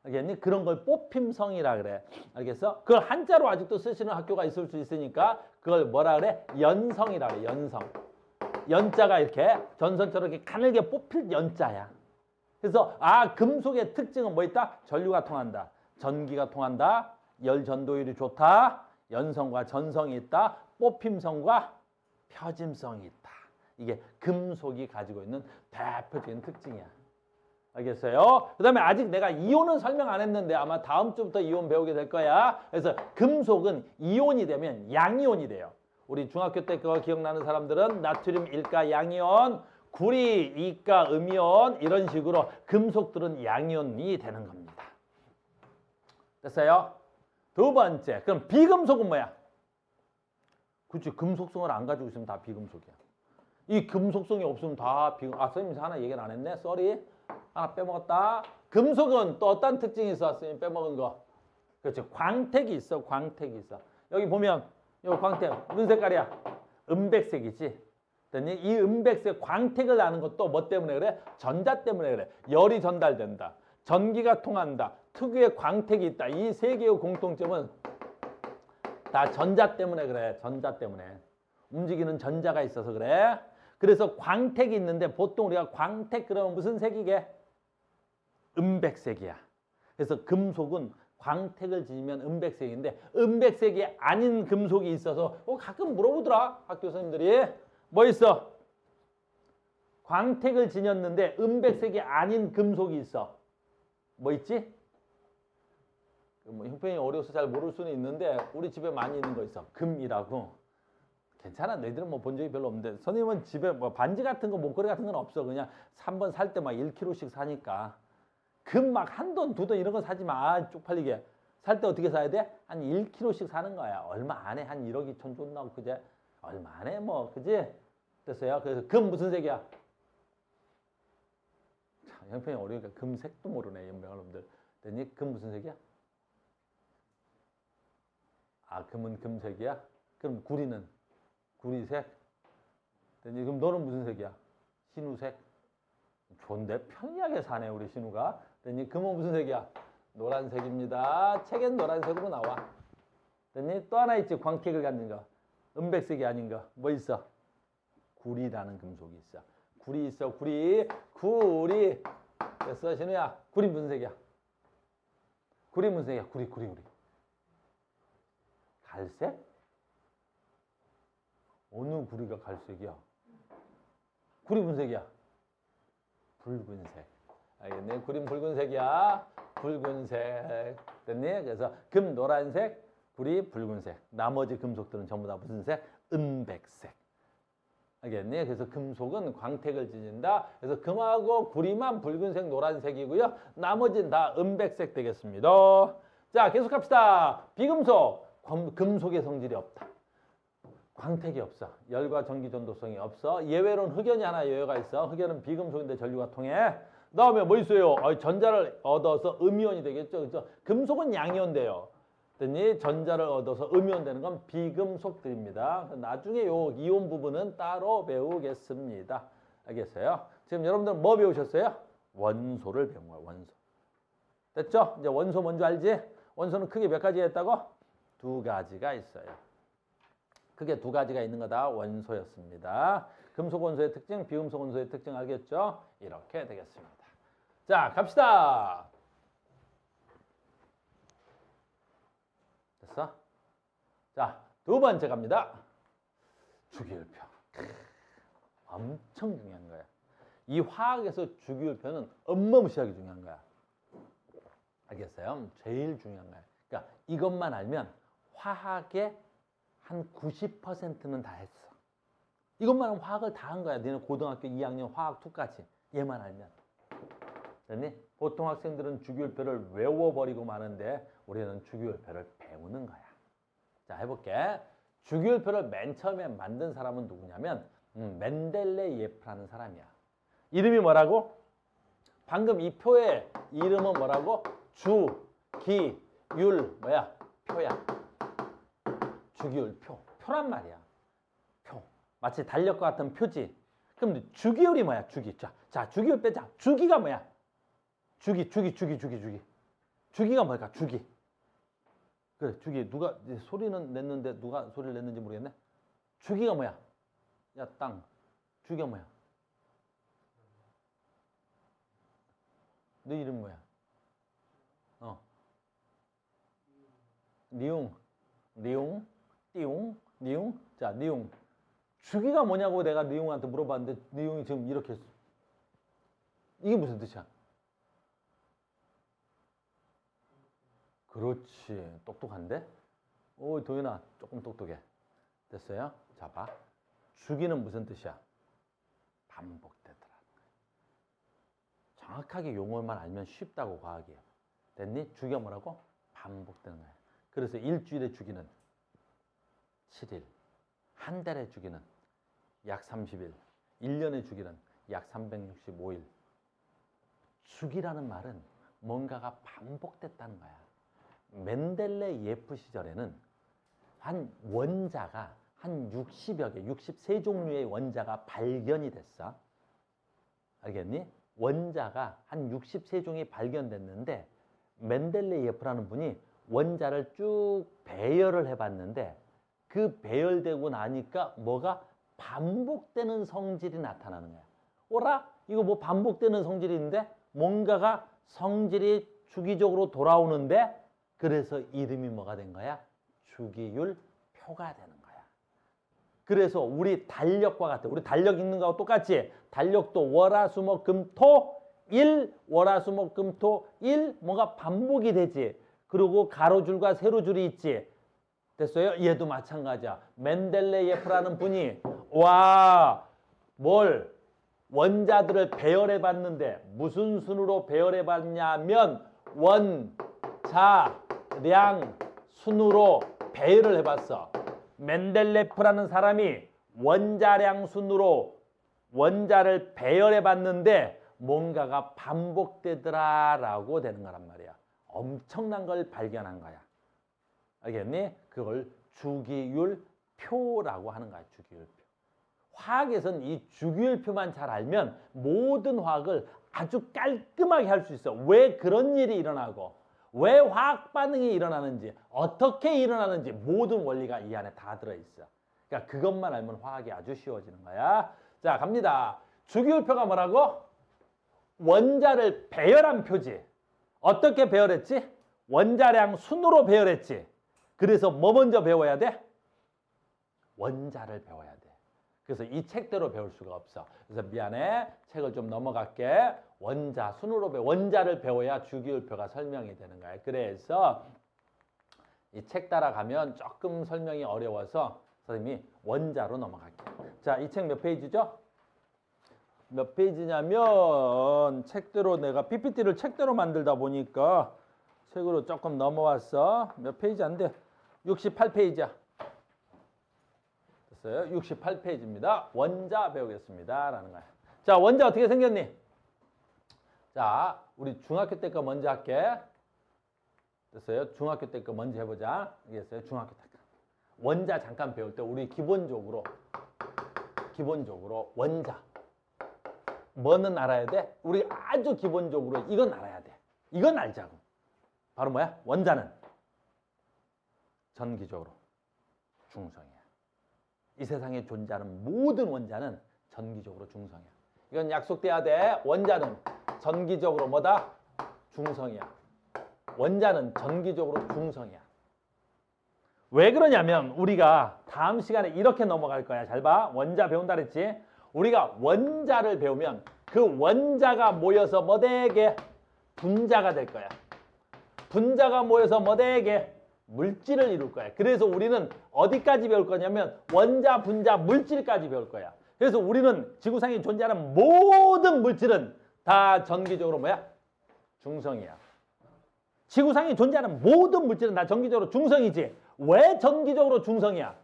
알겠니? 그런 걸 뽑힘성이라 그래. 알겠어? 그걸 한자로 아직도 쓰시는 학교가 있을 수 있으니까 그걸 뭐라 그래? 연성이라 그래. 연성. 연자가 이렇게 전선처럼 이렇게 가늘게 뽑힐 연자야. 그래서 금속의 특징은 뭐 있다? 전류가 통한다. 전기가 통한다. 열 전도율이 좋다. 연성과 전성이 있다. 뽑힘성과 펴짐성이 있다. 이게 금속이 가지고 있는 대표적인 특징이야. 알겠어요? 그 다음에 아직 내가 이온은 설명 안 했는데 아마 다음 주부터 이온 배우게 될 거야. 그래서 금속은 이온이 되면 양이온이 돼요. 우리 중학교 때 그거 기억나는 사람들은 나트륨 1가 양이온, 구리 2가 음이온 이런 식으로 금속들은 양이온이 되는 겁니다. 됐어요? 두 번째, 그럼 비금속은 뭐야? 그치, 금속성을 안 가지고 있으면 다 비금속이야. 이 금속성이 없으면 다 비금. 선생님 하나 얘기는 안 했네. 쏘리. 하나 빼먹었다. 금속은 또 어떤 특징이 있어? 선생님 빼먹은 거. 그렇지, 광택이 있어. 광택이 있어. 여기 보면 이 광택 무슨 색깔이야? 은백색이지. 됐니? 이 은백색 광택을 나는 것도 뭐 때문에 그래? 전자 때문에 그래. 열이 전달된다. 전기가 통한다. 특유의 광택이 있다. 이 세 개의 공통점은 다 전자 때문에 그래. 전자 때문에. 움직이는 전자가 있어서 그래. 그래서 광택이 있는데 보통 우리가 광택 그러면 무슨 색이게? 은백색이야. 그래서 금속은 광택을 지니면 은백색인데 은백색이 아닌 금속이 있어서 가끔 물어보더라. 학교 선생님들이. 뭐 있어? 광택을 지녔는데 은백색이 아닌 금속이 있어. 뭐 있지? 뭐 형편이 어려워서 잘 모를 수는 있는데 우리 집에 많이 있는 거 있어. 금이라고. 괜찮아. 너희들은 뭐 본 적이 별로 없는데 선생님은 집에 뭐 반지 같은 거 목걸이 같은 건 없어. 그냥 3번 살 때 막 1kg씩 사니까. 금 막 한 돈, 두 돈 이런 거 사지 마. 쪽팔리게. 살 때 어떻게 사야 돼? 한 1kg씩 사는 거야. 얼마 안 해. 한 1억 2천 줬나고 그제? 얼마 안 해. 뭐 그지? 됐어요. 그래서 금 무슨 색이야? 참, 형편이 어려우니까 금색도 모르네. 연명여러분들. 됐니? 금 무슨 색이야? 금은 금색이야? 그럼 구리는? 구리색? 됐니? 그럼 너는 무슨 색이야? 신우색? 좋은데? 편리하게 사네 우리 신우가. 됐니? 금은 무슨 색이야? 노란색입니다. 책엔 노란색으로 나와. 됐니? 또 하나 있지. 광택을 갖는 거. 은백색이 아닌 거. 뭐 있어? 구리라는 금속이 있어. 구리 있어. 구리. 구리. 됐어 신우야. 구리 무슨 색이야? 구리 무슨 색이야? 구리. 갈색? 어느 구리가 갈색이야? 구리 무슨 색이야? 붉은색. 알겠네? 구리는 붉은색이야. 붉은색. 됐니? 그래서 금 노란색, 구리 붉은색. 나머지 금속들은 전부 다 무슨 색? 은백색. 알겠니? 그래서 금속은 광택을 지닌다. 그래서 금하고 구리만 붉은색, 노란색이고요. 나머지는 다 은백색 되겠습니다. 자, 계속합시다. 비금속. 금속의 성질이 없다. 광택이 없어. 열과 전기 전도성이 없어. 예외로는 흑연이 하나 예외가 있어. 흑연은 비금속인데 전류가 통해. 그다음에 뭐 있어요? 전자를 얻어서 음이온이 되겠죠. 그렇죠? 금속은 양이온 돼요. 그랬더니 전자를 얻어서 음이온 되는 건 비금속들입니다. 나중에 요 이온 부분은 따로 배우겠습니다. 알겠어요? 지금 여러분들 뭐 배우셨어요? 원소를 배운 거야. 원소. 됐죠? 이제 원소 뭔지 알지? 원소는 크게 몇 가지가 있다고? 두 가지가 있어요. 크게 두 가지가 있는 거다. 원소였습니다. 금속 원소의 특징, 비금속 원소의 특징 알겠죠? 이렇게 되겠습니다. 자, 갑시다. 됐어? 자, 두 번째 갑니다. 주기율표. 엄청 중요한 거야. 이 화학에서 주기율표는 어마무시하게 중요한 거야. 알겠어요? 제일 중요한 거야. 그러니까 이것만 알면 화학의 한 90%는 다 했어. 이것만 하면 화학을 다 한 거야. 너네 고등학교 2학년 화학 2까지. 얘만 알면. 그러니 보통 학생들은 주기율표를 외워버리고 마는데 우리는 주기율표를 배우는 거야. 자, 해볼게. 주기율표를 맨 처음에 만든 사람은 누구냐면 멘델레예프라는 사람이야. 이름이 뭐라고? 방금 이 표의 이름은 뭐라고? 주, 기, 율, 뭐야? 표야. 주기율표. 표란 말이야. 표. 마치 달력과 같은 표지. 그럼 주기율이 뭐야? 주기. 자, 주기율 빼자. 주기가 뭐야? 주기. 주기가 뭘까? 주기. 그래, 주기. 누가 소리는 냈는데 누가 소리를 냈는지 모르겠네. 주기가 뭐야? 야, 땅. 주기가 뭐야? 너 이름 뭐야? 니웅. 니웅. 자, 니웅. 주기가 뭐냐고 내가 니웅한테 물어봤는데 니웅이 지금 이렇게 했어. 이게 무슨 뜻이야? 그렇지. 똑똑한데? 오, 도윤아, 조금 똑똑해. 됐어요? 자, 봐. 주기는 무슨 뜻이야? 반복되더라. 정확하게 용어만 알면 쉽다고 과학이. 됐니? 주기가 뭐라고? 반복되는 거야. 그래서 일주일의 주기는 7일, 한 달의 주기는 약 30일, 1년의 주기는 약 365일. 주기라는 말은 뭔가가 반복됐다는 거야. 멘델레예프 시절에는 한 원자가 한 60여 개, 63종류의 원자가 발견이 됐어. 알겠니? 원자가 한 63종이 발견됐는데 멘델레예프라는 분이 원자를 쭉 배열을 해봤는데 그 배열되고 나니까 뭐가 반복되는 성질이 나타나는 거야. 오라? 이거 뭐 반복되는 성질인데 뭔가가 성질이 주기적으로 돌아오는데 그래서 이름이 뭐가 된 거야? 주기율표가 되는 거야. 그래서 우리 달력과 같아. 우리 달력 읽는 거하고 똑같지? 달력도 월화수목금토 1, 월화수목금토 1 뭔가 반복이 되지. 그리고 가로줄과 세로줄이 있지. 됐어요? 얘도 마찬가지야. 멘델레예프라는 분이 뭘 원자들을 배열해 봤는데 무슨 순으로 배열해 봤냐면 원자량 순으로 배열을 해봤어. 멘델레프라는 사람이 원자량 순으로 원자를 배열해 봤는데 뭔가가 반복되더라라고 되는 거란 말이야. 엄청난 걸 발견한 거야. 알겠니? 그걸 주기율표라고 하는 거야. 주기율표. 화학에서는 이 주기율표만 잘 알면 모든 화학을 아주 깔끔하게 할 수 있어. 왜 그런 일이 일어나고 왜 화학 반응이 일어나는지 어떻게 일어나는지 모든 원리가 이 안에 다 들어있어. 그러니까 그것만 알면 화학이 아주 쉬워지는 거야. 자, 갑니다. 주기율표가 뭐라고? 원자를 배열한 표지. 어떻게 배열했지? 원자량 순으로 배열했지. 그래서 뭐 먼저 배워야 돼? 원자를 배워야 돼. 그래서 이 책대로 배울 수가 없어. 그래서 미안해. 책을 좀 넘어갈게. 원자 순으로 원자를 배워야 주기율표가 설명이 되는 거야. 그래서 이 책 따라가면 조금 설명이 어려워서 선생님이 원자로 넘어갈게. 자, 이 책 몇 페이지죠? 몇 페이지냐면 책대로 내가 PPT를 책대로 만들다 보니까 책으로 조금 넘어왔어. 몇 페이지 안 돼. 68페이지야. 됐어요? 68페이지입니다. 원자 배우겠습니다. 라는 거야. 자, 원자 어떻게 생겼니? 자, 우리 중학교 때 거 먼저 할게. 됐어요? 중학교 때 거 먼저 해보자. 알겠어요? 중학교 때 거. 원자 잠깐 배울 때 우리 기본적으로 원자. 뭐는 알아야 돼? 우리 아주 기본적으로 이건 알아야 돼. 이건 알자고. 바로 뭐야? 원자는 전기적으로 중성이야. 이 세상에 존재하는 모든 원자는 전기적으로 중성이야. 이건 약속돼야 돼. 원자는 전기적으로 뭐다? 중성이야. 원자는 전기적으로 중성이야. 왜 그러냐면 우리가 다음 시간에 이렇게 넘어갈 거야. 잘 봐. 원자 배운다 그랬지? 우리가 원자를 배우면 그 원자가 모여서 뭐 되게? 분자가 될 거야. 분자가 모여서 뭐 되게? 물질을 이룰 거야. 그래서 우리는 어디까지 배울 거냐면 원자, 분자, 물질까지 배울 거야. 그래서 우리는 지구상에 존재하는 모든 물질은 다 전기적으로 뭐야? 중성이야. 지구상에 존재하는 모든 물질은 다 전기적으로 중성이지. 왜 전기적으로 중성이야?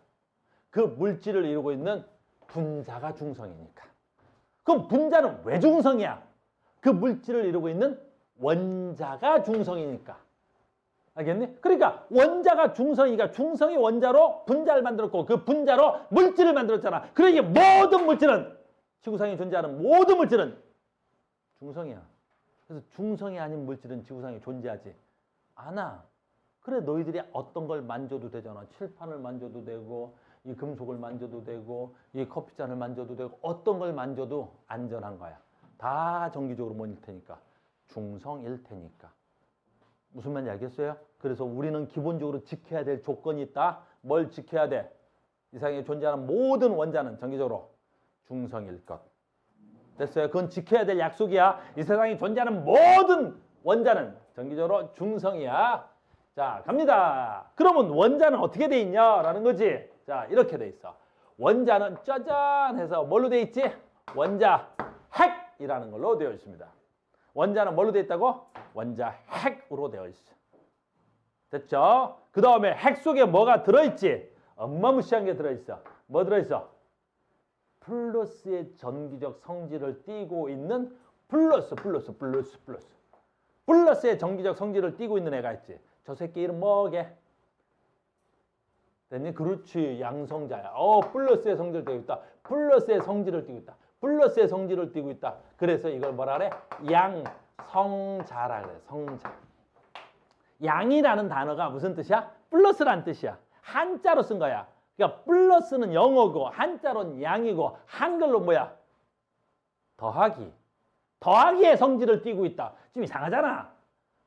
그 물질을 이루고 있는 분자가 중성이니까. 그럼 분자는 왜 중성이야? 그 물질을 이루고 있는 원자가 중성이니까. 알겠니? 그러니까 원자가 중성이니까 중성이 원자로 분자를 만들었고 그 분자로 물질을 만들었잖아. 그러니까 모든 물질은 지구상에 존재하는 모든 물질은 중성이야. 그래서 중성이 아닌 물질은 지구상에 존재하지 않아. 그래 너희들이 어떤 걸 만져도 되잖아. 칠판을 만져도 되고 이 금속을 만져도 되고 이 커피잔을 만져도 되고 어떤 걸 만져도 안전한 거야. 다 전기적으로 뭐일 테니까. 중성일 테니까. 무슨 말인지 알겠어요? 그래서 우리는 기본적으로 지켜야 될 조건이 있다. 뭘 지켜야 돼? 이 세상에 존재하는 모든 원자는 전기적으로 중성일 것. 됐어요? 그건 지켜야 될 약속이야. 이 세상에 존재하는 모든 원자는 전기적으로 중성이야. 자, 갑니다. 그러면 원자는 어떻게 돼 있냐라는 거지. 자, 이렇게 돼 있어. 원자는 짜잔 해서 뭘로 돼 있지? 원자 핵이라는 걸로 되어 있습니다. 원자는 뭘로 되어 있다고? 원자 핵으로 되어 있어. 됐죠? 그 다음에 핵 속에 뭐가 들어있지? 어마무시한 게 들어있어. 뭐 들어있어? 플러스의 전기적 성질을 띠고 있는 플러스의 전기적 성질을 띠고 있는 애가 있지. 저 새끼 이름 뭐게? 됐니? 그렇지. 양성자야. 플러스의 성질을 띠고 있다. 플러스의 성질을 띠고 있다. 플러스의 성질을 띠고 있다. 그래서 이걸 뭐라 그래? 양성자라 그래. 성자. 양이라는 단어가 무슨 뜻이야? 플러스란 뜻이야. 한자로 쓴 거야. 그러니까 플러스는 영어고 한자로는 양이고 한글로 뭐야? 더하기. 더하기의 성질을 띠고 있다. 좀 이상하잖아.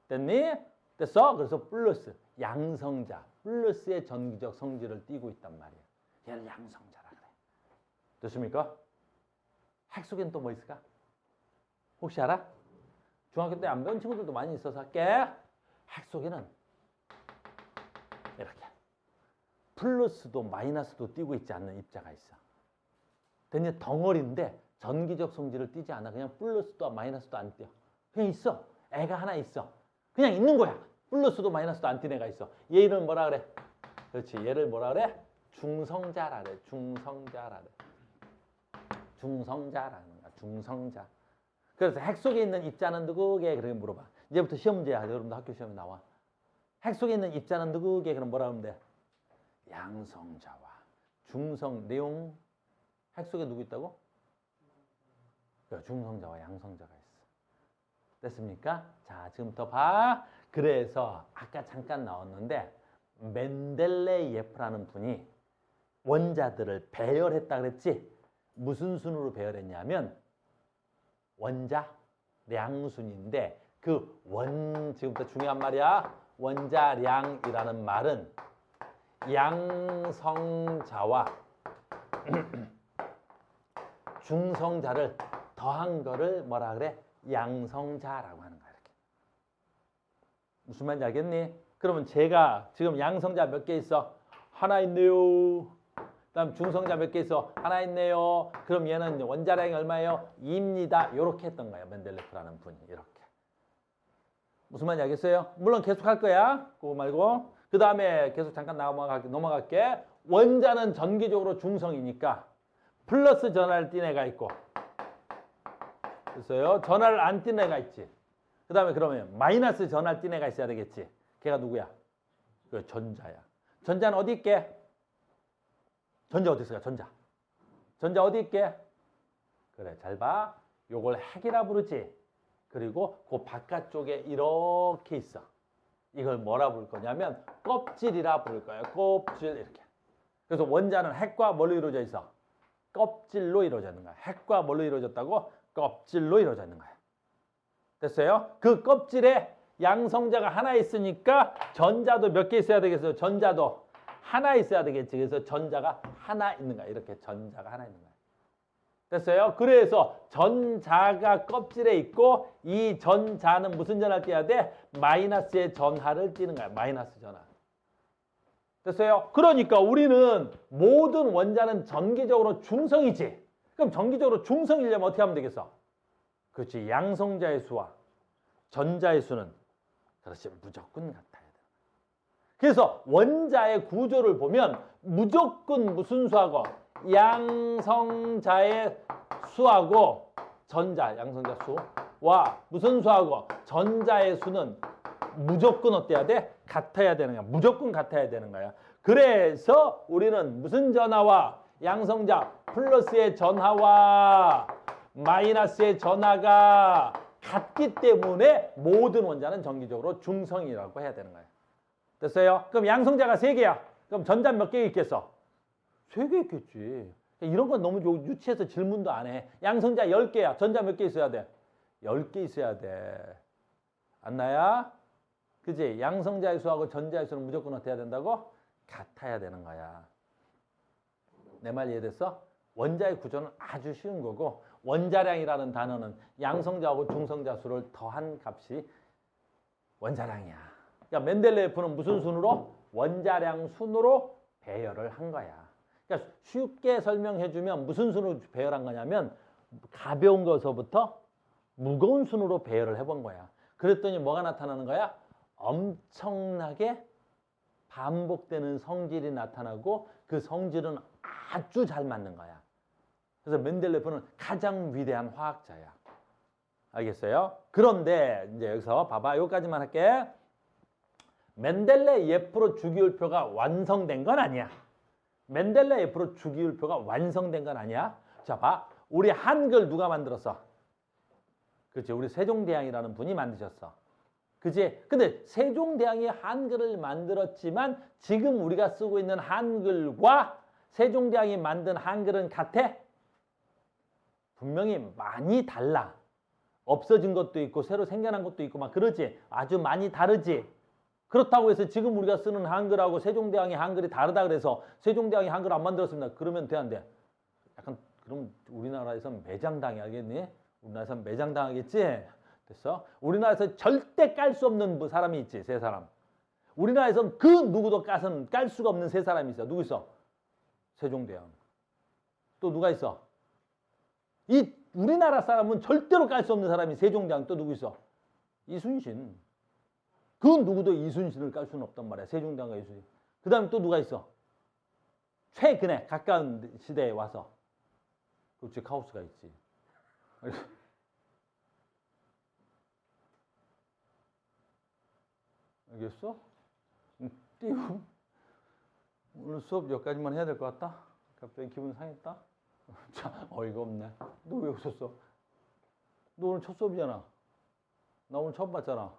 됐니? 됐어? 그래서 플러스. 양성자. 플러스의 전기적 성질을 띠고 있단 말이야. 얘를 양성자라 그래. 됐습니까? 핵 속에는 또 뭐 있을까? 혹시 알아? 중학교 때 안 배운 친구들도 많이 있어서 할게. 핵 속에는 이렇게 플러스도 마이너스도 띄고 있지 않는 입자가 있어. 됐니? 덩어리인데 전기적 성질을 띠지 않아. 그냥 플러스도 마이너스도 안 띄어. 그냥 있어. 애가 하나 있어. 그냥 있는 거야. 플러스도 마이너스도 안 띄는 애가 있어. 얘 이름 뭐라 그래? 그렇지. 얘를 뭐라 그래? 중성자라 그래. 중성자라 그래. 중성자라는 거야. 중성자. 그래서 핵 속에 있는 입자는 누구게? 그렇게 물어봐. 이제부터 시험 문제야. 여러분들 학교 시험에 나와. 핵 속에 있는 입자는 누구게? 그럼 뭐라 하면 돼? 양성자와 중성 내용. 핵 속에 누구 있다고? 중성자와 양성자가 있어. 됐습니까? 자, 지금부터 봐. 그래서 아까 잠깐 나왔는데 멘델레예프라는 분이 원자들을 배열했다 그랬지? 무슨 순으로 배열했냐면 원자량순인데 그 지금부터 중요한 말이야. 원자량이라는 말은 양성자와 중성자를 더한 거를 뭐라 그래? 양성자라고 하는 거야. 이렇게. 무슨 말인지 알겠니? 그러면 제가 지금 양성자 몇 개 있어? 하나 있네요. 그다음 중성자 몇 개 있어? 하나 있네요. 그럼 얘는 원자량이 얼마예요? 2입니다. 이렇게 했던 거예요. 멘델레프라는 분이 이렇게. 무슨 말인지 알겠어요? 물론 계속 할 거야. 그거 말고. 그 다음에 계속 잠깐 넘어갈게. 원자는 전기적으로 중성이니까 플러스 전하를 띤 애가 있고, 됐어요? 전하를 안 띤 애가 있지. 그 다음에 그러면 마이너스 전하를 띤 애가 있어야 되겠지. 걔가 누구야? 그 전자야. 전자는 어디 있게? 전자 어디 있을까? 전자. 전자 어디 있게? 그래, 잘 봐. 요걸 핵이라 부르지. 그리고 그 바깥쪽에 이렇게 있어. 이걸 뭐라 부를 거냐면 껍질이라 부를 거예요. 껍질 이렇게. 그래서 원자는 핵과 뭘로 이루어져 있어? 껍질로 이루어져 있는 거야. 핵과 뭘로 이루어졌다고? 껍질로 이루어져 있는 거야. 됐어요? 그 껍질에 양성자가 하나 있으니까 전자도 몇 개 있어야 되겠어요? 전자도 하나 있어야 되겠지. 그래서 전자가 하나 있는 거야. 이렇게 전자가 하나 있는 거야. 됐어요? 그래서 전자가 껍질에 있고 이 전자는 무슨 전하를 띄어야 돼? 마이너스의 전하를 띄는 거야. 마이너스 전하. 됐어요? 그러니까 우리는 모든 원자는 전기적으로 중성이지. 그럼 전기적으로 중성이려면 어떻게 하면 되겠어? 그렇지. 양성자의 수와 전자의 수는 그렇지. 무조건 같아야 돼. 그래서 원자의 구조를 보면 무조건 무슨 수하고 양성자의 수하고 양성자 수와 무슨 수하고 전자의 수는 무조건 어때야 돼? 같아야 되는 거야. 무조건 같아야 되는 거야. 그래서 우리는 무슨 전하와 양성자 플러스의 전하와 마이너스의 전하가 같기 때문에 모든 원자는 전기적으로 중성이라고 해야 되는 거야. 됐어요? 그럼 양성자가 3개야. 그럼 전자 몇 개 있겠어? 3개 있겠지. 이런 건 너무 유치해서 질문도 안 해. 양성자 10개야. 전자 몇 개 있어야 돼? 10개 있어야 돼. 안나야? 그지? 양성자의 수하고 전자의 수는 무조건 어떻게 해야 된다고? 같아야 되는 거야. 내 말 이해됐어? 원자의 구조는 아주 쉬운 거고 원자량이라는 단어는 양성자하고 중성자 수를 더한 값이 원자량이야. 그러니까 멘델레예프는 무슨 순으로? 원자량 순으로 배열을 한 거야. 그러니까 쉽게 설명해주면 무슨 순으로 배열한 거냐면 가벼운 것서부터 무거운 순으로 배열을 해본 거야. 그랬더니 뭐가 나타나는 거야? 엄청나게 반복되는 성질이 나타나고 그 성질은 아주 잘 맞는 거야. 그래서 멘델레프는 가장 위대한 화학자야. 알겠어요? 그런데 이제 여기서 봐봐. 여기까지만 할게. 멘델레예프로 주기율표가 완성된 건 아니야. 멘델레예프로 주기율표가 완성된 건 아니야. 자, 봐. 우리 한글 누가 만들었어? 그렇지. 우리 세종대왕이라는 분이 만드셨어. 그치? 근데 세종대왕이 한글을 만들었지만 지금 우리가 쓰고 있는 한글과 세종대왕이 만든 한글은 같아? 분명히 많이 달라. 없어진 것도 있고 새로 생겨난 것도 있고 막 그러지. 아주 많이 다르지. 그렇다고 해서 지금 우리가 쓰는 한글하고 세종대왕의 한글이 다르다 그래서 세종대왕이 한글 안 만들었습니다. 그러면 돼, 안 돼? 약간 그럼 우리나라에선 매장당해, 알겠니? 우리나라에선 매장당하겠지? 됐어? 우리나라에서 절대 깔 수 없는 사람이 있지, 3사람. 우리나라에선 그 누구도 깔 수가 없는 3사람이 있어. 누구 있어? 세종대왕. 또 누가 있어? 이 우리나라 사람은 절대로 깔 수 없는 사람이 세종대왕. 또 누구 있어? 이순신. 그 누구도 이순신을 깔 수는 없단 말이야. 세종대왕과 이순신. 그 다음에 또 누가 있어? 최근에 가까운 시대에 와서. 그렇지, 카오스가 있지. 알겠어? 띄움. 오늘 수업 여기까지만 해야 될 것 같다? 갑자기 기분 상했다? 자, 어이가 없네. 너 왜 웃었어? 너 오늘 첫 수업이잖아. 나 오늘 처음 봤잖아.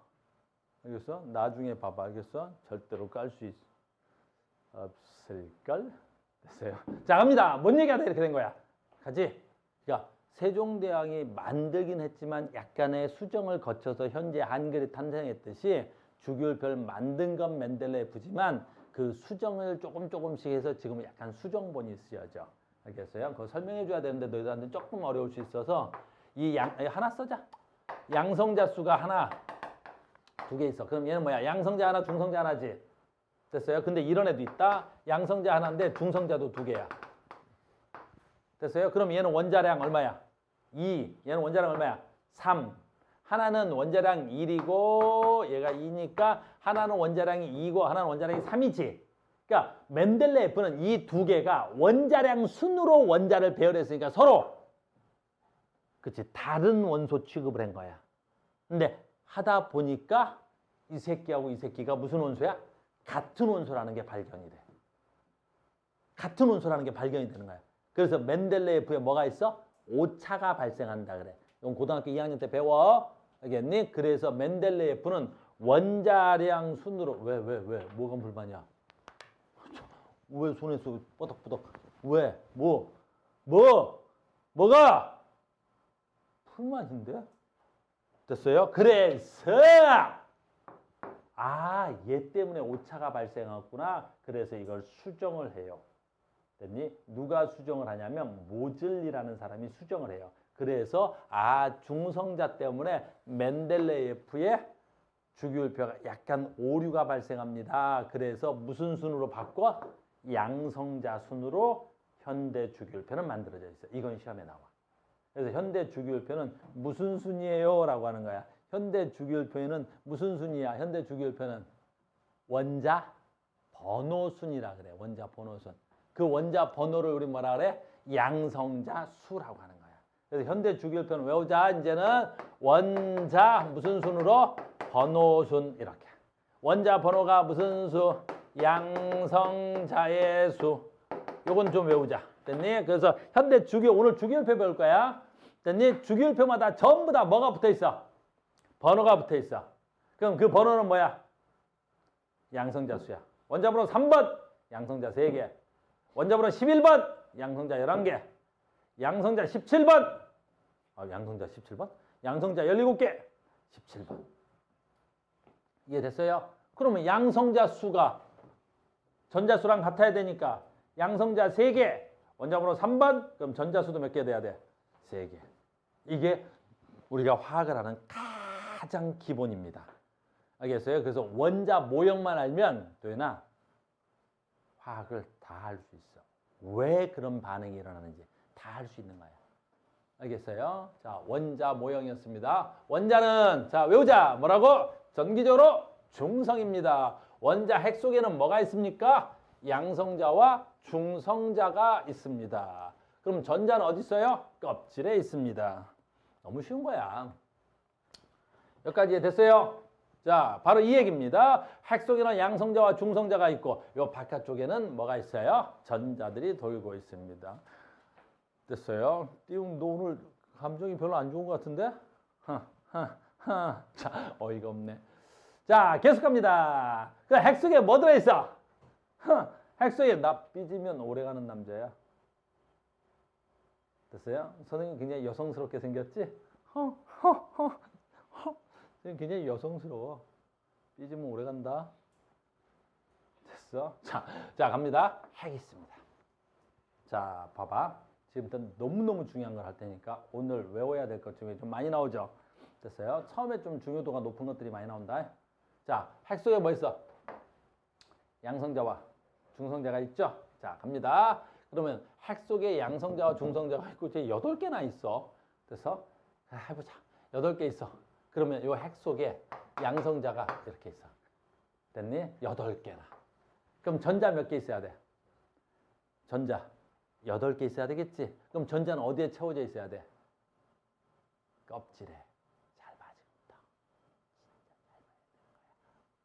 알겠어? 나중에 봐봐. 알겠어? 절대로 깔 수 없을걸? 됐어요. 자, 갑니다. 뭔 얘기하다 이렇게 된 거야? 가지? 그러니까 세종대왕이 만들긴 했지만 약간의 수정을 거쳐서 현재 한글이 탄생했듯이 주기율표를 만든 건 멘델레예프지만 그 수정을 조금씩 해서 지금 약간 수정본이 쓰여져. 알겠어요? 그거 설명해 줘야 되는데 너희들한테 조금 어려울 수 있어서 하나 써자. 양성자 수가 하나, 2개 있어. 그럼 얘는 뭐야? 양성자 하나, 중성자 하나지. 됐어요? 근데 이런 애도 있다. 양성자 하나인데 중성자도 2개야. 됐어요? 그럼 얘는 원자량 얼마야? 2. 얘는 원자량 얼마야? 3. 하나는 원자량 1이고 얘가 2니까 하나는 원자량이 2고 하나는 원자량이 3이지. 그러니까 멘델레예프는 이 두 개가 원자량 순으로 원자를 배열했으니까 서로 그치 다른 원소 취급을 한 거야. 근데 하다 보니까 이 새끼하고 이 새끼가 무슨 원소야? 같은 원소라는 게 발견이 돼. 같은 원소라는 게 발견이 되는 거야. 그래서 멘델레예프에 뭐가 있어? 오차가 발생한다 그래. 이건 고등학교 2학년 때 배워. 알겠니? 그래서 멘델레예프는 원자량 순으로 왜? 뭐가 불만이야? 왜 손에서 뻐덕뻐덕? 왜? 뭐가? 불만인데? 됐어요? 그래서 얘 때문에 오차가 발생했구나. 그래서 이걸 수정을 해요. 됐니? 누가 수정을 하냐면 모즐리라는 사람이 수정을 해요. 그래서 중성자 때문에 멘델레예프의 주기율표가 약간 오류가 발생합니다. 그래서 무슨 순으로 바꿔? 양성자 순으로 현대 주기율표는 만들어져 있어요. 이건 시험에 나와. 그래서 현대 주기율표는 무슨 순이에요? 라고 하는 거야. 현대 주기율표에는 무슨 순이야? 현대 주기율표는 원자 번호 순이라 그래. 원자 번호 순. 그 원자 번호를 우리 뭐라 그래? 양성자 수라고 하는 거야. 그래서 현대 주기율표는 외우자. 이제는 원자 무슨 순으로? 번호 순 이렇게. 원자 번호가 무슨 수? 양성자의 수. 요건 좀 외우자. 됐니? 그래서 현대 오늘 주기율표 배울 거야. 됐니? 주기율표마다 전부 다 뭐가 붙어 있어? 번호가 붙어 있어. 그럼 그 번호는 뭐야? 양성자 수야. 원자 번호 3번 양성자 3개. 원자 번호 11번 양성자 11개. 양성자 17번 양성자 17번? 양성자 17개. 17번. 이해됐어요? 그러면 양성자 수가 전자수랑 같아야 되니까 양성자 3개. 원자 번호 3번. 그럼 전자수도 몇 개 돼야 돼? 3개. 이게 우리가 화학을 하는 가장 기본입니다. 알겠어요? 그래서 원자 모형만 알면 도현아 화학을 다 할 수 있어. 왜 그런 반응이 일어나는지 다 할 수 있는 거야. 알겠어요? 자, 원자 모형이었습니다. 원자는 자 외우자. 뭐라고? 전기적으로 중성입니다. 원자 핵 속에는 뭐가 있습니까? 양성자와 중성자가 있습니다. 그럼 전자는 어디 있어요? 껍질에 있습니다. 너무 쉬운 거야. 여기까지 됐어요? 자, 바로 이 얘기입니다. 핵 속에는 양성자와 중성자가 있고 요 바깥쪽에는 뭐가 있어요? 전자들이 돌고 있습니다. 됐어요? 띠용 너 오늘 감정이 별로 안 좋은 것 같은데? 자, 어이가 없네. 자, 계속 갑니다. 그 핵 속에 뭐 들어있어? 핵 속에 나 삐지면 오래가는 남자야. 됐어요? 선생님 굉장히 여성스럽게 생겼지? 굉장히 여성스러워. 삐지면 오래간다. 됐어? 자, 갑니다. 핵이 있습니다. 자, 봐봐. 지금부터 너무너무 중요한 걸 할 테니까 오늘 외워야 될 것 중에 좀 많이 나오죠? 됐어요? 처음에 좀 중요도가 높은 것들이 많이 나온다. 자, 핵 속에 뭐 있어? 양성자와 중성자가 있죠? 자, 갑니다. 그러면 핵 속에 양성자와 중성자가 있고 이제 8개나 있어. 그래서 해보자. 8개 있어. 그러면 이 핵 속에 양성자가 이렇게 있어. 됐니? 8개나. 그럼 전자 몇 개 있어야 돼? 전자 8개 있어야 되겠지? 그럼 전자는 어디에 채워져 있어야 돼? 껍질에. 잘 맞습니다.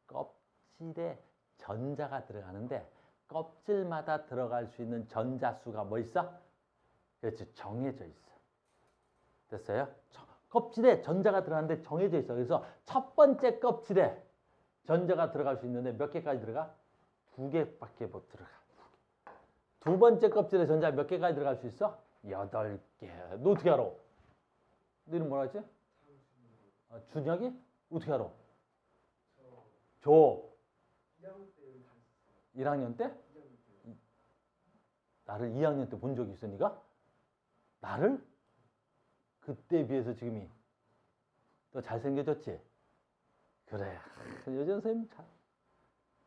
껍질에 전자가 들어가는데 껍질마다 들어갈 수 있는 전자 수가 뭐 있어? 그렇지, 정해져 있어. 됐어요? 껍질에 전자가 들어가는데 정해져 있어. 그래서 첫 번째 껍질에 전자가 들어갈 수 있는데 몇 개까지 들어가? 2개밖에 못 들어가. 두 번째 껍질에 전자 몇 개까지 들어갈 수 있어? 8개. 너 어떻게 알아? 너 이름 뭐라 했지? 준혁이? 어떻게 알아? 조. 1학년 때? 나를 2학년 때 본 적이 있어, 네가? 나를? 그때에 비해서 지금이 너 잘생겨졌지? 그래. 여전 선생님 잘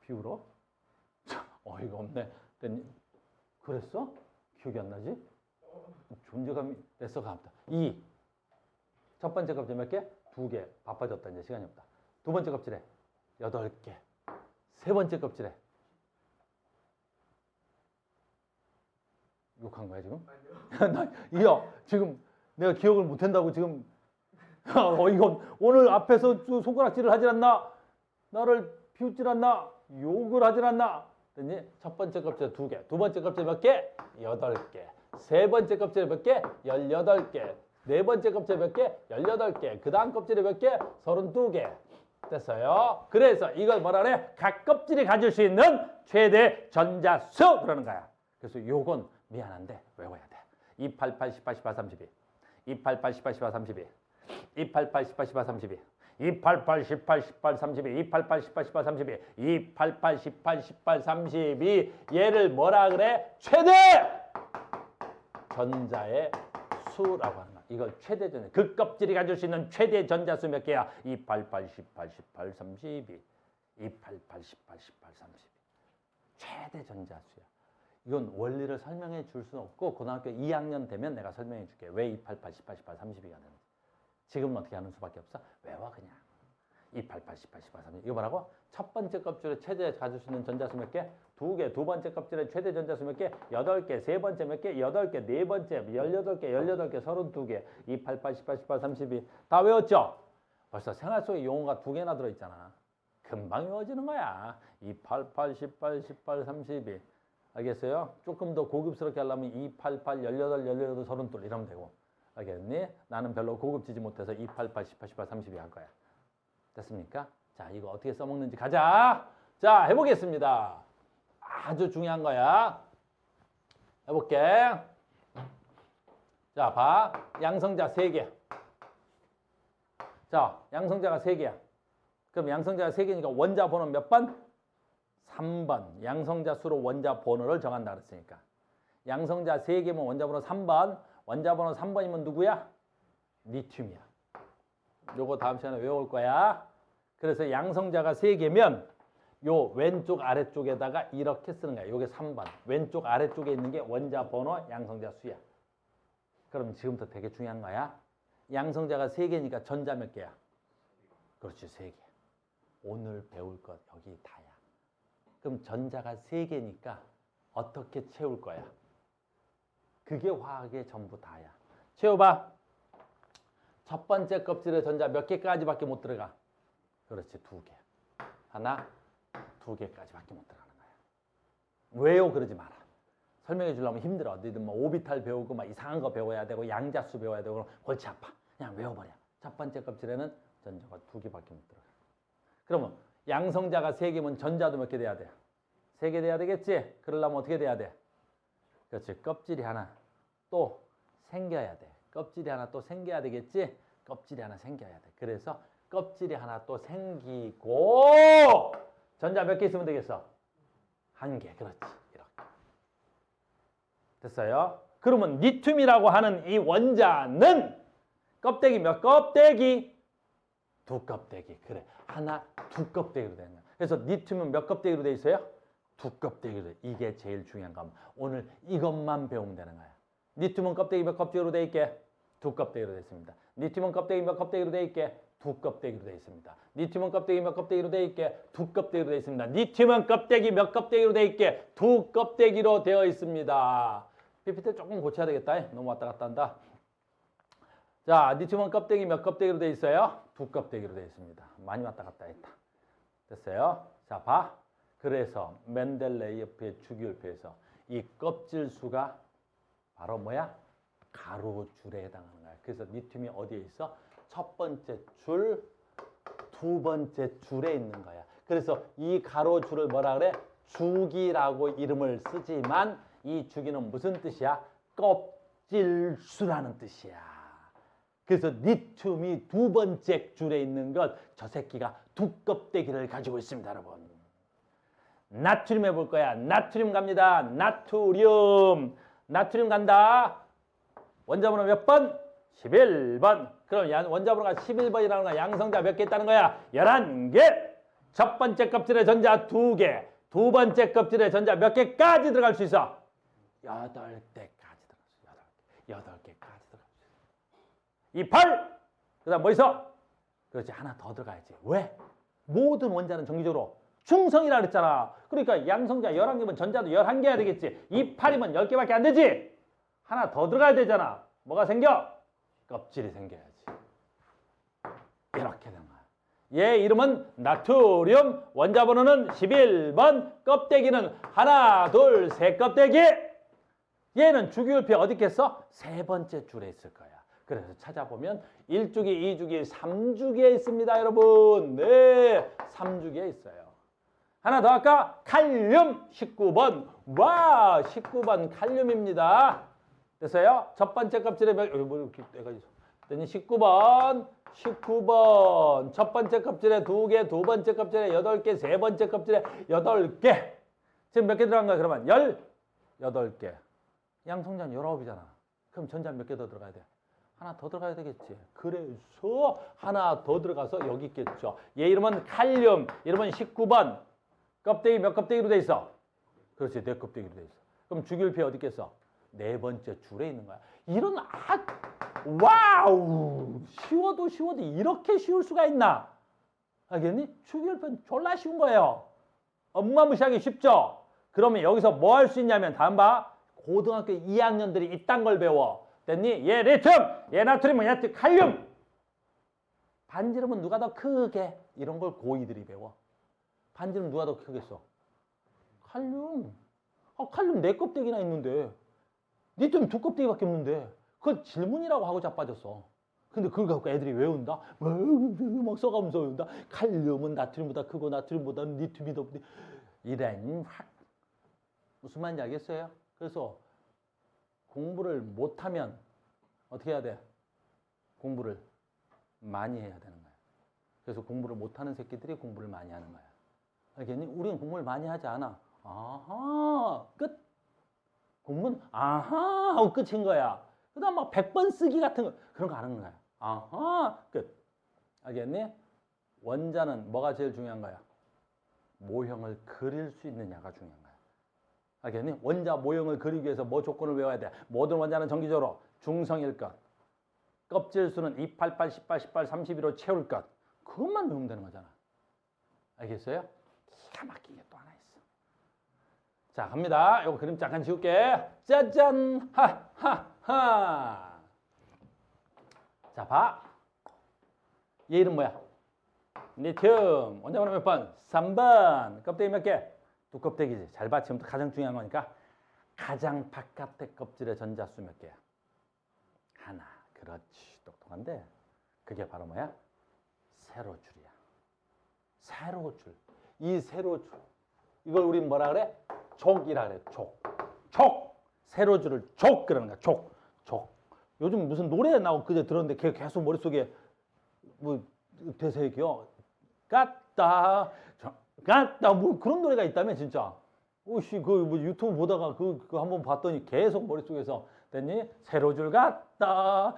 비울어? 어이가 없네. 그랬어? 기억이 안 나지? 존재감이 됐어, 감다. 2. 첫 번째 껍질 몇 개? 2개 바빠졌다. 이제 시간이 없다. 두 번째 껍질에 8개. 세 번째 껍질에 욕한 거야 지금? 이거 지금 내가 기억을 못한다고 지금 이거 오늘 앞에서 손가락질을 하질 않나? 나를 비웃질 않나? 욕을 하질 않나? 그랬더니 첫 번째 껍질에 2개, 두 번째 껍질에 몇 개? 8개. 세 번째 껍질에 몇 개? 18개. 네 번째 껍질에 몇 개? 18개. 그 다음 껍질에 몇 개? 32개. 됐어요? 그래서 이걸 뭐라 그래? 각 껍질이 가질 수 있는 최대 전자수 그러는 거야. 그래서 요건 미안한데 외워야 돼. 288, 18, 18, 32. 288, 18, 18, 32. 288, 18, 18, 32. 288, 18, 18, 32. 288, 18, 18, 32. 288, 18, 18, 32. 얘를 뭐라 그래? 최대 전자의 수라고 하는 거야. 이걸 최대 전자. 그 껍질이 가질 수 있는 최대 전자수 몇 개야? 288, 18, 18, 32. 288, 18, 18, 32. 최대 전자수야. 이건 원리를 설명해 줄 수는 없고 고등학교 2학년 되면 내가 설명해 줄게. 왜 288, 18, 18, 32가 되는지. 지금은 어떻게 하는 수밖에 없어? 외워 그냥. 288, 18, 18, 32. 이거 뭐라고? 첫 번째 껍질에 최대 가질 수 있는 전자수 몇 개? 2개. 두 번째 껍질에 최대 전자수 몇 개? 8개. 세 번째 몇 개? 8개. 네 번째 18개. 18개. 32개. 288, 18, 18, 32. 다 외웠죠? 벌써 생활 속에 용어가 2개나 들어있잖아. 금방 외워지는 거야. 288, 18, 18, 32. 알겠어요? 조금 더 고급스럽게 하려면 288, 18, 18, 32 이러면 되고. 알겠니? 나는 별로 고급지지 못해서 288, 18, 18, 32 할 거야. 됐습니까? 자, 이거 어떻게 써먹는지 가자. 자, 해보겠습니다. 아주 중요한 거야. 해볼게. 자, 봐. 양성자 3개. 자, 양성자가 3개야. 그럼 양성자가 3개니까 원자 번호 몇 번? 3번. 양성자 수로 원자 번호를 정한다 그랬으니까. 양성자 3개면 원자 번호 3번. 원자 번호 3번이면 누구야? 리튬이야. 요거 다음 시간에 외울 거야. 그래서 양성자가 3개면 요 왼쪽 아래쪽에다가 이렇게 쓰는 거야. 요게 3번. 왼쪽 아래쪽에 있는 게 원자 번호 양성자 수야. 그럼 지금부터 되게 중요한 거야. 양성자가 3개니까 전자 몇 개야? 그렇지, 3개. 오늘 배울 것 여기 다야. 그럼 전자가 3개니까 어떻게 채울 거야? 그게 화학의 전부 다야. 채워봐. 첫 번째 껍질에 전자 몇 개까지밖에 못 들어가? 그렇지, 2개. 하나, 2개까지밖에 못 들어가는 거야. 왜요? 그러지 마라. 설명해 주려면 힘들어. 너희들 뭐 오비탈 배우고 막 이상한 거 배워야 되고 양자수 배워야 되고 골치 아파. 그냥 외워버려. 첫 번째 껍질에는 전자가 2개밖에 못 들어가. 그러면 양성자가 3개면 전자도 몇 개 돼야 돼? 3개 돼야 되겠지? 그러려면 어떻게 돼야 돼? 그렇지. 껍질이 하나 또 생겨야 돼. 껍질이 하나 또 생겨야 되겠지? 껍질이 하나 생겨야 돼. 그래서 껍질이 하나 또 생기고 전자 몇 개 있으면 되겠어? 1개. 그렇지. 이렇게. 됐어요? 그러면 리튬이라고 하는 이 원자는 껍데기 몇 껍데기? 2껍데기. 그래. 하나 2껍데기로 되는 거야. 그래서 리튬은 몇 껍데기로 돼 있어요? 2껍데기로. 이게 제일 중요한 거. 오늘 이것만 배우면 되는 거야. 리튬은 껍데기 몇 껍데기로 돼 있게? 2껍데기로 돼 있습니다. 리튬은 껍데기 몇 껍데기로 돼 있게? 2껍데기로 돼 있습니다. 리튬은 껍데기 몇 껍데기로 돼 있게? 2껍데기로 돼 있습니다. 리튬은 껍데기 몇 껍데기로 돼 있게? 2껍데기로 되어 있습니다. PPT 조금 고쳐야 되겠다. 너무 왔다 갔다 한다. 자, 리튬은 껍데기 몇 껍데기로 돼 있어요? 2껍데기로 돼 있습니다. 많이 왔다 갔다 했다. 됐어요? 자, 봐. 그래서 멘델레이프의 주기율표에서 이 껍질 수가 바로 뭐야? 가로줄에 해당하는 거야. 그래서 리튬이 어디에 있어? 첫 번째 줄, 두 번째 줄에 있는 거야. 그래서 이 가로줄을 뭐라 그래? 주기라고 이름을 쓰지만 이 주기는 무슨 뜻이야? 껍질수라는 뜻이야. 그래서 리튬이 두 번째 줄에 있는 것, 저 새끼가 2껍데기를 가지고 있습니다, 여러분. 나트륨 해볼 거야. 나트륨 갑니다. 나트륨. 나트륨 간다. 원자번호 몇 번? 11번. 그럼 원자번호가 11번이라는 거야. 양성자 몇 개 있다는 거야? 11개. 첫 번째 껍질에 전자 2개. 두 번째 껍질에 전자 몇 개까지 들어갈 수 있어? 8개까지 들어갈 수 있어. 8개까지 들어갈 수 있어. 28. 그 다음 뭐 있어? 그렇지. 하나 더 들어가야지. 왜? 모든 원자는 정기적으로 중성이라 그랬잖아. 그러니까 양성자 11개면 전자도 11개 해야 되겠지. 2, 8이면 10개밖에 안 되지. 하나 더 들어가야 되잖아. 뭐가 생겨? 껍질이 생겨야지. 이렇게 되는 거야. 얘 이름은 나트륨, 원자 번호는 11번, 껍데기는 하나, 둘, 셋 껍데기. 얘는 주기율표 어디 있겠어? 세 번째 줄에 있을 거야. 그래서 찾아보면 1주기, 2주기, 3주기에 있습니다, 여러분. 네, 3주기에 있어요. 하나 더 할까? 칼륨 19번. 와, 19번 칼륨입니다. 됐어요? 첫 번째 껍질에 뭐 이렇게 내가 19번. 첫 번째 껍질에 2개, 두 번째 껍질에 8개, 세 번째 껍질에 8개. 지금 몇 개 들어간 거야? 그러면 18개. 양성자는 19이잖아. 그럼 전자 몇 개 더 들어가야 돼? 하나 더 들어가야 되겠지. 그래서 하나 더 들어가서 여기 있겠죠. 얘 이름은 칼륨. 이름은 19번. 껍데기 몇 껍데기로 돼 있어? 그렇지. 4껍데기로 돼 있어. 그럼 주기율표 어디 있겠어? 네 번째 줄에 있는 거야. 이런 와우! 쉬워도 이렇게 쉬울 수가 있나? 알겠니? 주기율표는 졸라 쉬운 거예요. 어마무시하게 쉽죠? 그러면 여기서 뭐 할 수 있냐면 다음 봐. 고등학교 2학년들이 이딴 걸 배워. 됐니? 얘 리튬, 얘 나트륨, 얘 칼륨. 반지름은 누가 더 크게? 이런 걸 고2들이 배워. 반지름 누가 더 크겠어? 칼륨. 칼륨 4껍데기나 있는데. 리튬 2껍데기밖에 없는데. 그걸 질문이라고 하고 자빠졌어. 근데 그걸 갖고 애들이 외운다? 막 써가면서 외운다? 칼륨은 나트륨보다 크고 나트륨보다 리튬이 더 이런 무슨 말인지 알겠어요? 그래서 공부를 못하면 어떻게 해야 돼? 공부를 많이 해야 되는 거야. 그래서 공부를 못하는 새끼들이 공부를 많이 하는 거야. 알겠니? 우리는 공부를 많이 하지 않아. 아하, 끝. 공부는 아하 하고 끝인 거야. 그 다음 막 100번 쓰기 같은 거 그런 거 안 하는 거야. 아하, 끝. 알겠니? 원자는 뭐가 제일 중요한 거야? 모형을 그릴 수 있느냐가 중요한 거야. 알겠니? 원자 모형을 그리기 위해서 뭐 조건을 외워야 돼? 모든 원자는 정기적으로 중성일 것. 껍질 수는 2, 8, 8, 18, 18, 32로 채울 것. 그것만 외우면 되는 거잖아. 알겠어요? 기가 막힌 게 또 하나 있어. 자, 갑니다. 요거 그림 잠깐 지울게. 짜잔! 하하하! 자, 봐. 얘 이름 뭐야? 리튬. 원자 번호 몇 번? 3번. 껍데기 몇 개? 2껍데기지. 잘 봐. 지금부터 가장 중요한 거니까. 가장 바깥의 껍질의 전자수 몇 개야? 하나. 그렇지. 똑똑한데. 그게 바로 뭐야? 세로줄이야. 세로줄. 이 세로줄. 이걸 우린 뭐라 그래? 족이라 그래. 족. 세로줄을 족 그러는 거야. 족. 요즘 무슨 노래 나오고 그제 들었는데 걔 계속 머릿속에 뭐 되새겨. 갔다 뭐 그런 노래가 있다며 진짜. 오씨 그 뭐 유튜브 보다가 그거 한번 봤더니 계속 머릿속에서 됐니? 세로줄 갔다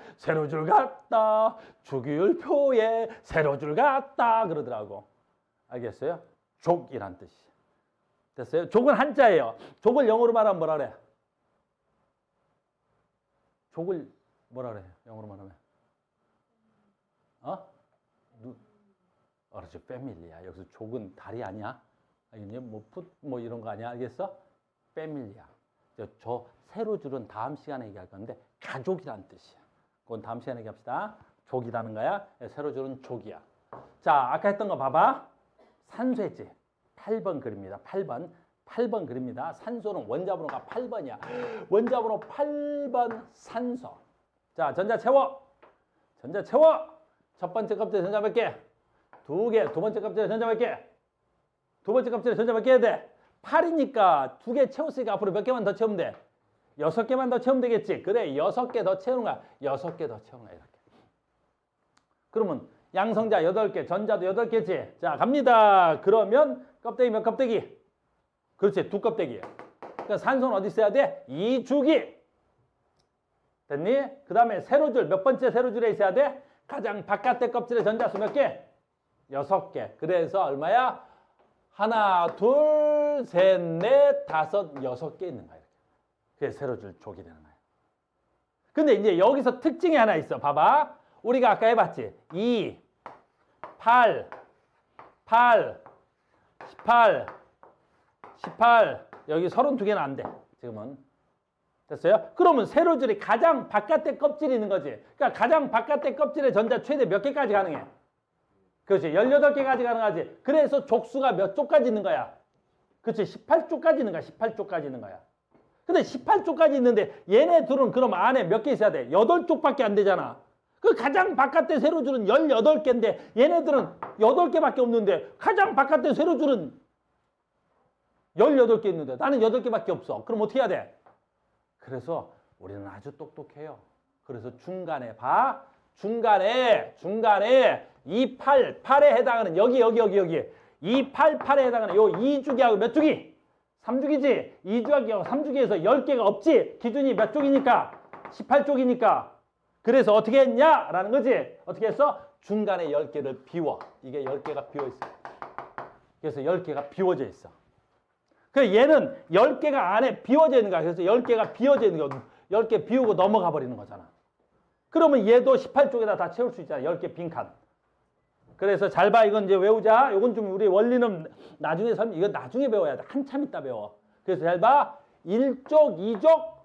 주기율표에 세로줄 갔다 그러더라고. 알겠어요? 족이란 뜻이. 됐어요? 족은 한자예요. 족을 영어로 말하면 뭐라 그래? 족을 뭐라 그래? 영어로 말하면 그렇지. 패밀리야. 여기서 족은 다리 아니야? 알겠니? 뭐 이런 거 아니야? 알겠어? 패밀리야. 저 세로줄은 다음 시간에 얘기할 건데 가족이란 뜻이야. 그건 다음 시간에 얘기합시다. 족이라는 거야. 세로줄은 족이야. 자, 아까 했던 거 봐봐. 산소 했지? 8번 그립니다. 8번 그립니다. 산소는 원자 번호가 8번이야. 원자 번호 8번 산소. 자, 전자 채워. 첫 번째 껍질에 전자 몇 개? 2개. 두 번째 껍질에 전자 몇 개? 두 번째 껍질에 전자 몇 개 해야 돼? 8이니까 2개 채웠으니까 앞으로 몇 개만 더 채우면 돼? 6개만 더 채우면 되겠지? 그래, 6개 더 채우는 거야. 6개 더 채우는 거야, 이렇게. 그러면 양성자 8개, 전자도 8개지? 자, 갑니다. 그러면 껍데기 몇 껍데기? 그렇지, 2껍데기야. 그러니까 산소는 어디 있어야 돼? 2주기. 됐니? 그 다음에 세로줄, 몇 번째 세로줄에 있어야 돼? 가장 바깥의 껍질의 전자수 몇 개? 6개. 그래서 얼마야? 하나, 둘, 셋, 넷, 다섯, 6개 있는 거야. 이렇게. 그게 세로줄 족이 되는 거야. 근데 이제 여기서 특징이 하나 있어. 봐봐. 우리가 아까 해봤지? 2, 8, 18. 여기 32개는 안 돼. 지금은. 됐어요? 그러면 세로줄이 가장 바깥에 껍질이 있는 거지. 그러니까 가장 바깥에 껍질의 전자 최대 몇 개까지 가능해? 그렇지. 18개까지 가능하지. 그래서 족수가 몇 쪽까지 있는 거야? 그렇지. 18쪽까지 있는 거야. 18쪽까지 있는 거야. 근데 18쪽까지 있는데 얘네 둘은 그럼 안에 몇 개 있어야 돼? 8쪽밖에 안 되잖아. 그 가장 바깥에 세로줄은 18개인데 얘네들은 8개밖에 없는데 가장 바깥에 세로줄은 18개 있는데 나는 8개밖에 없어. 그럼 어떻게 해야 돼? 그래서 우리는 아주 똑똑해요. 그래서 중간에 봐. 중간에 이 8에 해당하는 여기 이 8에 해당하는 요 2주기하고 몇 주기? 3주기지. 2주기하고 3주기에서 10개가 없지. 기준이 몇 쪽이니까? 18쪽이니까. 그래서 어떻게 했냐? 라는 거지. 어떻게 했어? 중간에 10개를 비워. 이게 10개가 비워 있어. 그래서 10개가 비워져 있어. 그래서 얘는 10개가 안에 비워져 있는 거야. 그래서 10개가 비워져 있는 거. 10개 비우고 넘어가 버리는 거잖아. 그러면 얘도 18쪽에다 다 채울 수 있잖아. 10개 빈칸. 그래서 잘 봐. 이건 이제 외우자. 이건 좀 우리 원리는 나중에 이거 나중에 배워야 돼. 한참 있다 배워. 그래서 잘 봐. 1쪽, 2쪽,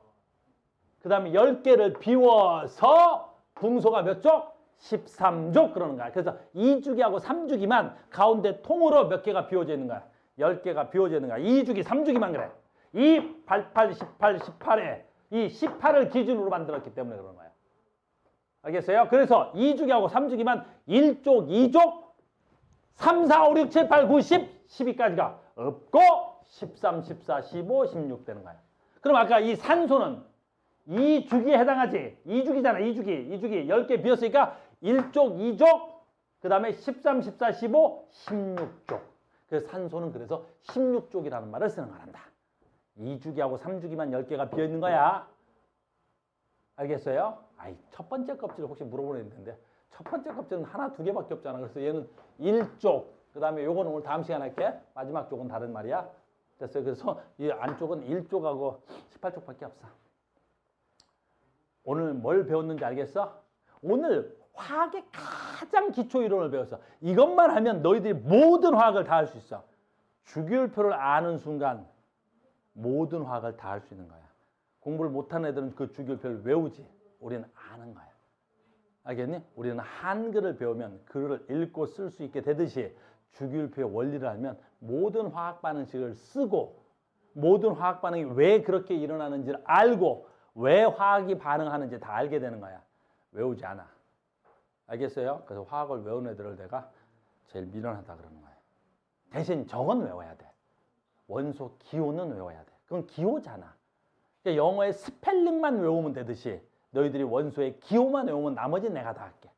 그 다음에 10개를 비워서 분소가 몇 쪽? 13쪽 그러는 거야. 그래서 2주기하고 3주기만 가운데 통으로 몇 개가 비워져 있는 거야. 10개가 비워져 있는 거야. 2주기, 3주기만 그래. 이 88, 18, 18에 이 18을 기준으로 만들었기 때문에 그런 거야. 알겠어요? 그래서 2주기하고 3주기만 1쪽, 2쪽, 3, 4, 5, 6, 7, 8, 9, 10, 12까지가 없고 13, 14, 15, 16 되는 거야. 그럼 아까 이 산소는 2주기에 해당하지. 2주기잖아. 2주기 10개 비었으니까 1쪽, 2쪽, 그 다음에 13, 14, 15, 16쪽. 그래서 산소는 그래서 16쪽이라는 말을 쓰는 거란다. 2주기하고 3주기만 10개가 비어있는 거야. 알겠어요? 아이, 첫 번째 껍질 혹시 물어보는 텐데 첫 번째 껍질은 하나, 두 개밖에 없잖아. 그래서 얘는 1쪽, 그 다음에 요거는 오늘 다음 시간에 할게. 마지막 쪽은 다른 말이야. 됐어요? 그래서 이 안쪽은 1쪽하고 18쪽밖에 없어. 오늘 뭘 배웠는지 알겠어? 오늘 화학의 가장 기초 이론을 배웠어. 이것만 하면 너희들이 모든 화학을 다 할 수 있어. 주기율표를 아는 순간 모든 화학을 다 할 수 있는 거야. 공부를 못하는 애들은 그 주기율표를 외우지. 우리는 아는 거야. 알겠니? 우리는 한글을 배우면 글을 읽고 쓸 수 있게 되듯이 주기율표의 원리를 알면 모든 화학 반응식을 쓰고 모든 화학 반응이 왜 그렇게 일어나는지를 알고 왜 화학이 반응하는지 다 알게 되는 거야. 외우지 않아. 알겠어요? 그래서 화학을 외우는 애들을 내가 제일 미련하다 그러는 거야. 대신 저건 외워야 돼. 원소 기호는 외워야 돼. 그건 기호잖아. 그러니까 영어의 스펠링만 외우면 되듯이 너희들이 원소의 기호만 외우면 나머지는 내가 다 할게.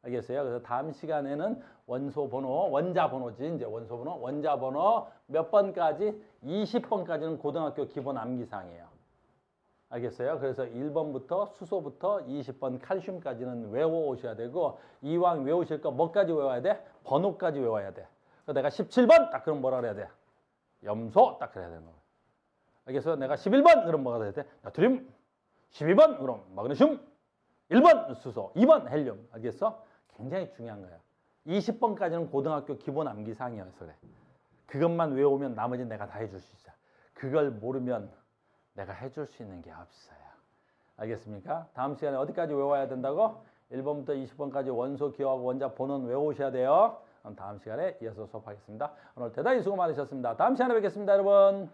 알겠어요? 그래서 다음 시간에는 원소 번호, 원자 번호지. 이제 원소 번호, 원자 번호 몇 번까지? 20번까지는 고등학교 기본 암기사항이에요. 알겠어요? 그래서 1번부터 수소부터 20번 칼슘까지는 외워오셔야 되고 이왕 외우실 거 뭐까지 외워야 돼? 번호까지 외워야 돼. 그래서 내가 17번 딱 그럼 뭐라 그래야 돼? 염소 딱 그래야 되는 거야. 알겠어요? 내가 11번 그럼 뭐가 돼야 돼? 나트륨. 12번 그럼 마그네슘. 1번 수소, 2번 헬륨. 알겠어? 굉장히 중요한 거야. 20번까지는 고등학교 기본 암기사항이어서 그래. 그것만 외우면 나머지는 내가 다 해줄 수 있어. 그걸 모르면 내가 해줄 수 있는 게 없어요. 알겠습니까? 다음 시간에 어디까지 외워야 된다고? 1번부터 20번까지 원소 기호하고 원자 번호는 외우셔야 돼요. 그럼 다음 시간에 이어서 수업하겠습니다. 오늘 대단히 수고 많으셨습니다. 다음 시간에 뵙겠습니다, 여러분.